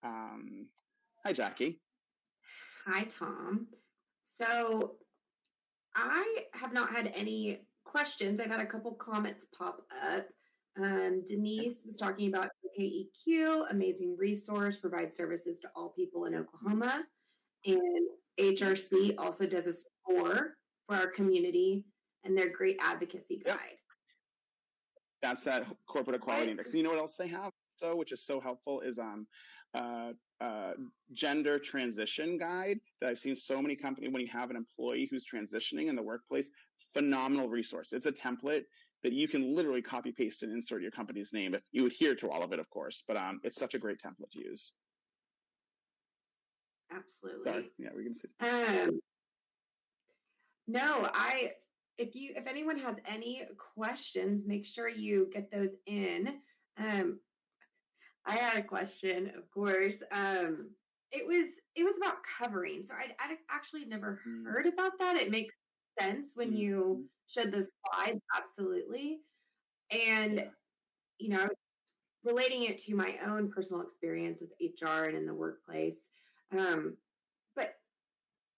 hi, Jackie. Hi, Tom. So I have not had any questions. I've had a couple comments pop up. Denise was talking about OKEQ, amazing resource, provides services to all people in Oklahoma. And HRC also does a score for our community and their great advocacy guide. Yep. That's that corporate equality index. You know what else they have? So, which is so helpful, is gender transition guide that I've seen so many companies. When you have an employee who's transitioning in the workplace, phenomenal resource. It's a template that you can literally copy paste and insert your company's name if you adhere to all of it, of course. But it's such a great template to use. Absolutely. Sorry. Yeah, we're gonna say something. No, if anyone has any questions, make sure you get those in. I had a question, of course. It was about covering. So I'd actually never heard about that. It makes sense when you showed those slides, absolutely. And relating it to my own personal experience as HR and in the workplace. But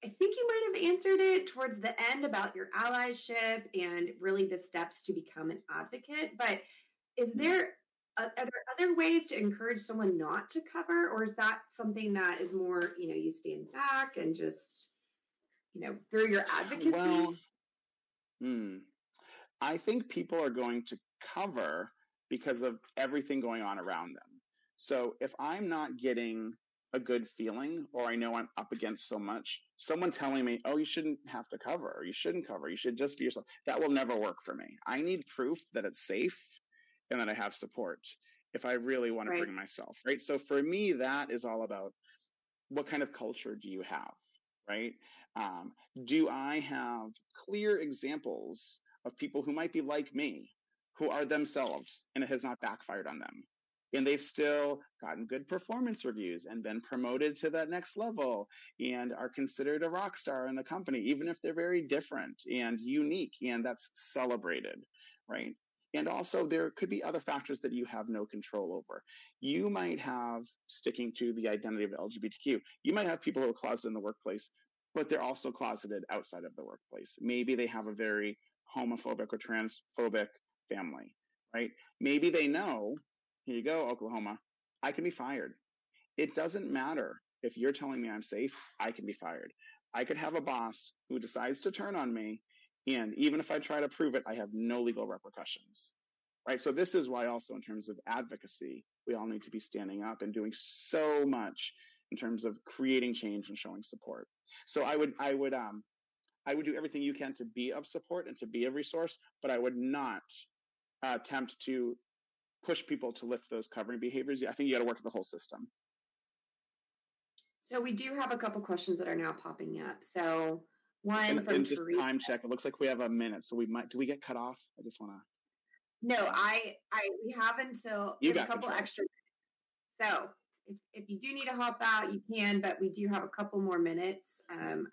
I think you might have answered it towards the end about your allyship and really the steps to become an advocate. But are there other ways to encourage someone not to cover, or is that something that is more, you stand back and just, through your advocacy? Well, I think people are going to cover because of everything going on around them. So if I'm not getting a good feeling, or I know I'm up against so much, someone telling me, oh, you shouldn't have to cover, or you shouldn't cover, you should just be yourself, that will never work for me. I need proof that it's safe and that I have support if I really want to bring myself, right? So for me, that is all about what kind of culture do you have, right? Do I have clear examples of people who might be like me, who are themselves, and it has not backfired on them? And they've still gotten good performance reviews and been promoted to that next level and are considered a rock star in the company, even if they're very different and unique, and that's celebrated, right? And also there could be other factors that you have no control over. You might have, sticking to the identity of LGBTQ, you might have people who are closeted in the workplace, but they're also closeted outside of the workplace. Maybe they have a very homophobic or transphobic family, right? Maybe they know, here you go, Oklahoma, I can be fired. It doesn't matter if you're telling me I'm safe, I can be fired. I could have a boss who decides to turn on me, and even if I try to prove it, I have no legal repercussions, right? So this is why also in terms of advocacy, we all need to be standing up and doing so much in terms of creating change and showing support. So I would do everything you can to be of support and to be a resource, but I would not attempt to push people to lift those covering behaviors. I think you got to work with the whole system. So we do have a couple questions that are now popping up. So one from And just Teresa. time check. It looks like we have a minute, so do we get cut off? I just want to. No, we have until we You have a got couple control. extra. So if you do need to hop out, you can, but we do have a couple more minutes.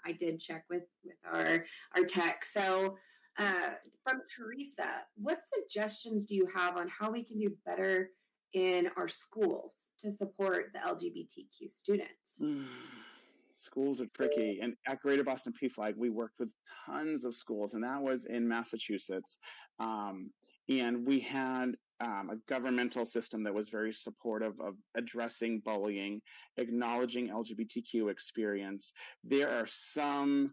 I did check with our tech. So uh, from Teresa, what suggestions do you have on how we can do better in our schools to support the LGBTQ students? Schools are tricky. And at Greater Boston PFLAG, we worked with tons of schools, and that was in Massachusetts. Um, and we had a governmental system that was very supportive of addressing bullying, acknowledging LGBTQ experience. There are some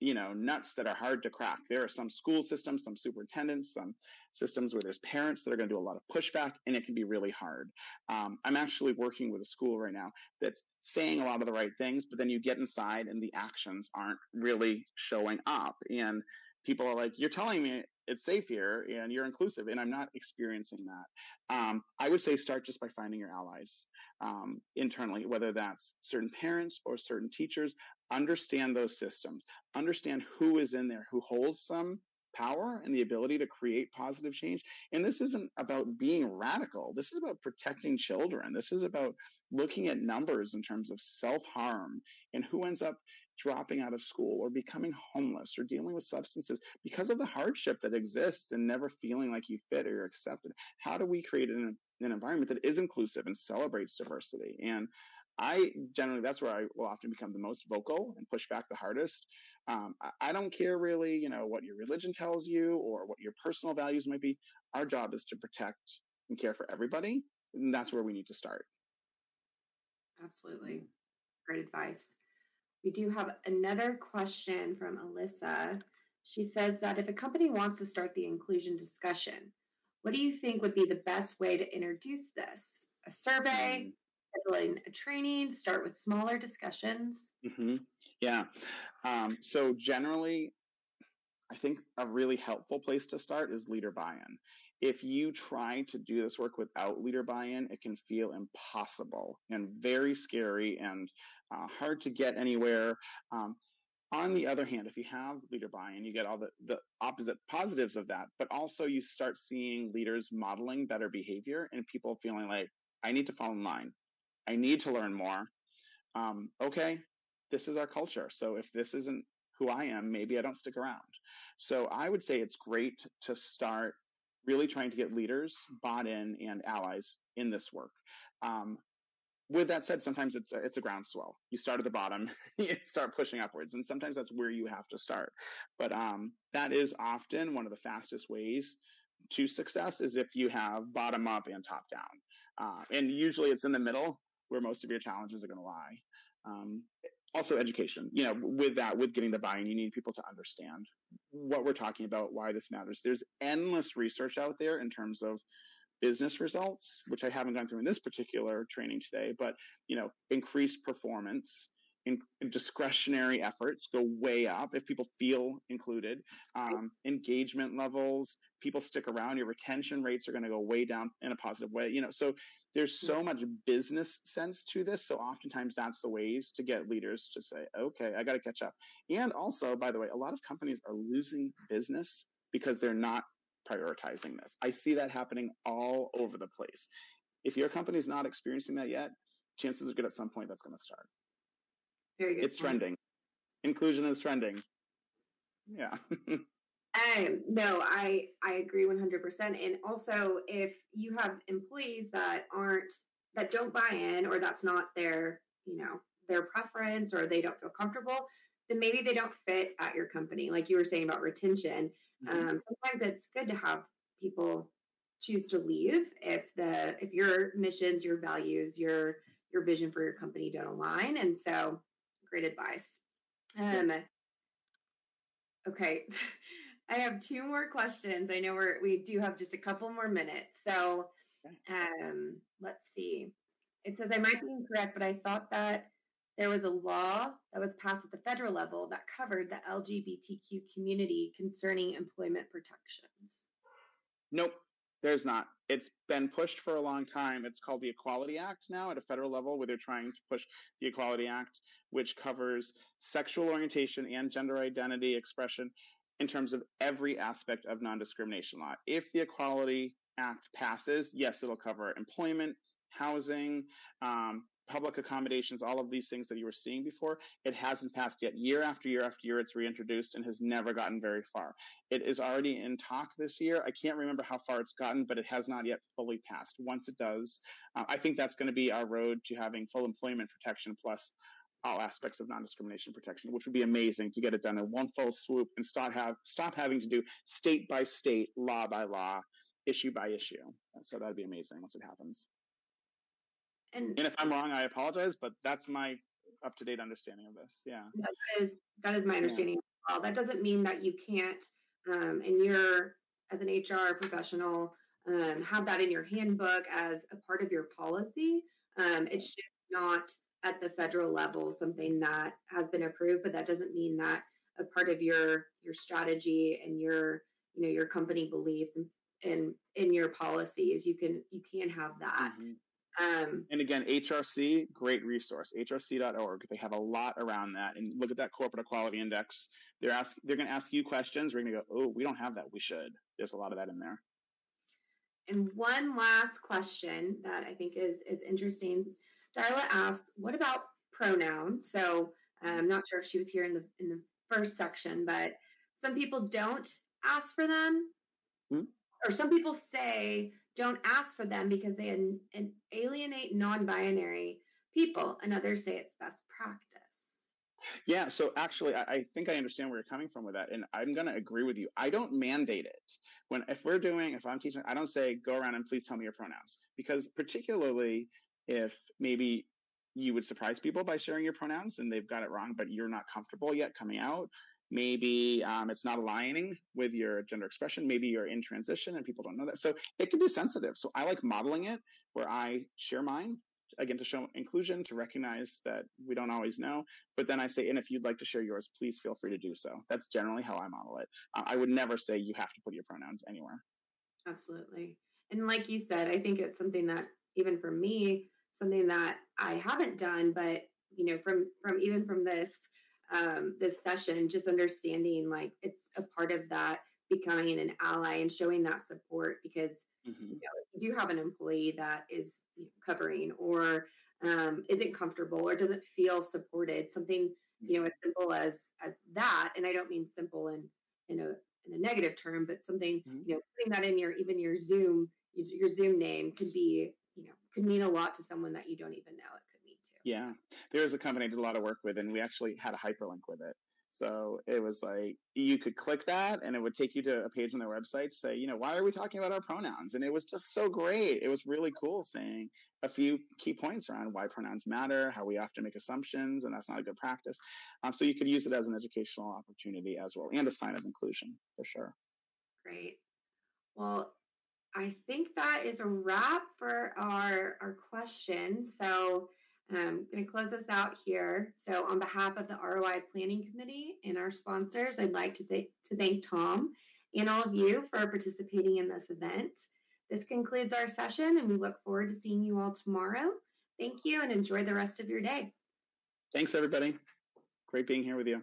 nuts that are hard to crack. There are some school systems, some superintendents, some systems where there's parents that are going to do a lot of pushback, and it can be really hard. I'm actually working with a school right now that's saying a lot of the right things, but then you get inside and the actions aren't really showing up. And people are like, you're telling me it's safe here and you're inclusive, and I'm not experiencing that. I would say start just by finding your allies internally, whether that's certain parents or certain teachers. Understand those systems, understand who is in there, who holds some power and the ability to create positive change. And this isn't about being radical. This is about protecting children. This is about looking at numbers in terms of self-harm and who ends up dropping out of school or becoming homeless or dealing with substances because of the hardship that exists and never feeling like you fit or you're accepted. How do we create an environment that is inclusive and celebrates diversity? And that's where I will often become the most vocal and push back the hardest. I don't care really, what your religion tells you or what your personal values might be. Our job is to protect and care for everybody. And that's where we need to start. Absolutely. Great advice. We do have another question from Alyssa. She says that if a company wants to start the inclusion discussion, what do you think would be the best way to introduce this? A survey, scheduling a training, start with smaller discussions? Mm-hmm. Yeah. So generally, I think a really helpful place to start is leader buy-in. If you try to do this work without leader buy-in, it can feel impossible and very scary and hard to get anywhere. On the other hand, if you have leader buy-in, you get all the opposite positives of that, but also you start seeing leaders modeling better behavior and people feeling like, I need to fall in line. I need to learn more. Okay, this is our culture. So if this isn't who I am, maybe I don't stick around. So I would say it's great to start really trying to get leaders bought in and allies in this work. With that said, sometimes it's a groundswell. You start at the bottom, you start pushing upwards, and sometimes that's where you have to start. But that is often one of the fastest ways to success is if you have bottom up and top down. And usually it's in the middle where most of your challenges are going to lie. Also education, with getting the buy-in, you need people to understand what we're talking about, why this matters. There's endless research out there in terms of business results, which I haven't gone through in this particular training today, but increased performance, discretionary efforts go way up if people feel included. Engagement levels, people stick around, your retention rates are going to go way down in a positive way. So there's so much business sense to this. So oftentimes that's the ways to get leaders to say, okay, I got to catch up. And also, by the way, a lot of companies are losing business because they're not prioritizing this. I see that happening all over the place. If your company is not experiencing that yet, chances are good at some point that's going to start. Very good. It's trending. Inclusion is trending. Yeah. No, I agree 100%. And also, if you have employees that don't buy in, or that's not their preference, or they don't feel comfortable, then maybe they don't fit at your company. Like you were saying about retention, sometimes it's good to have people choose to leave if your missions, your values, your vision for your company don't align. And so, great advice. Okay. I have two more questions. I know we do have just a couple more minutes. So let's see. It says, I might be incorrect, but I thought that there was a law that was passed at the federal level that covered the LGBTQ community concerning employment protections. Nope. There's not. It's been pushed for a long time. It's called the Equality Act now at a federal level, where they're trying to push the Equality Act, which covers sexual orientation and gender identity expression in terms of every aspect of non-discrimination law. If the Equality Act passes, yes, it'll cover employment, housing, public accommodations, all of these things that you were seeing before. It hasn't passed yet. Year after year after year, it's reintroduced and has never gotten very far. It is already in talk this year. I can't remember how far it's gotten, but it has not yet fully passed. Once it does, I think that's going to be our road to having full employment protection plus all aspects of non-discrimination protection, which would be amazing to get it done in one full swoop and stop having to do state by state, law by law, issue by issue. So that'd be amazing once it happens. And if I'm wrong, I apologize, but that's my up-to-date understanding of this. Yeah. That is my understanding as well. That doesn't mean that you can't, and you're, as an HR professional, have that in your handbook as a part of your policy. It's just not at the federal level something that has been approved, but that doesn't mean that a part of your strategy and your company beliefs and in your policies, you can have that. Mm-hmm. And again, HRC, great resource, hrc.org. They have a lot around that. And look at that corporate equality index. They're going to ask you questions. We're going to go, oh, we don't have that. We should. There's a lot of that in there. And one last question that I think is interesting. Darla asked, what about pronouns? So I'm not sure if she was here in the first section, but some people don't ask for them. Mm-hmm. Or some people say don't ask for them because they alienate non-binary people, and others say it's best practice. Yeah, so actually, I think I understand where you're coming from with that, and I'm going to agree with you. I don't mandate it. If I'm teaching, I don't say, go around and please tell me your pronouns, because particularly if maybe you would surprise people by sharing your pronouns and they've got it wrong, but you're not comfortable yet coming out. Maybe it's not aligning with your gender expression. Maybe you're in transition and people don't know that. So it can be sensitive. So I like modeling it where I share mine, again, to show inclusion, to recognize that we don't always know. But then I say, and if you'd like to share yours, please feel free to do so. That's generally how I model it. I would never say you have to put your pronouns anywhere. Absolutely. And like you said, I think it's something that, even for me, something that I haven't done, but, from this session, just understanding like it's a part of that becoming an ally and showing that support, because if you have an employee that is covering or isn't comfortable or doesn't feel supported, something as simple as that, and I don't mean simple in a negative term, but something putting that in your Zoom name could mean a lot to someone that you don't even know it could mean to. Yeah, there was a company I did a lot of work with, and we actually had a hyperlink with it. So it was like you could click that and it would take you to a page on their website to say, why are we talking about our pronouns? And it was just so great. It was really cool, saying a few key points around why pronouns matter, how we often make assumptions, and that's not a good practice. So you could use it as an educational opportunity as well, and a sign of inclusion for sure. Great. Well, I think that is a wrap for our questions. So I'm going to close us out here. So on behalf of the ROI Planning Committee and our sponsors, I'd like to thank Tom and all of you for participating in this event. This concludes our session, and we look forward to seeing you all tomorrow. Thank you, and enjoy the rest of your day. Thanks, everybody. Great being here with you.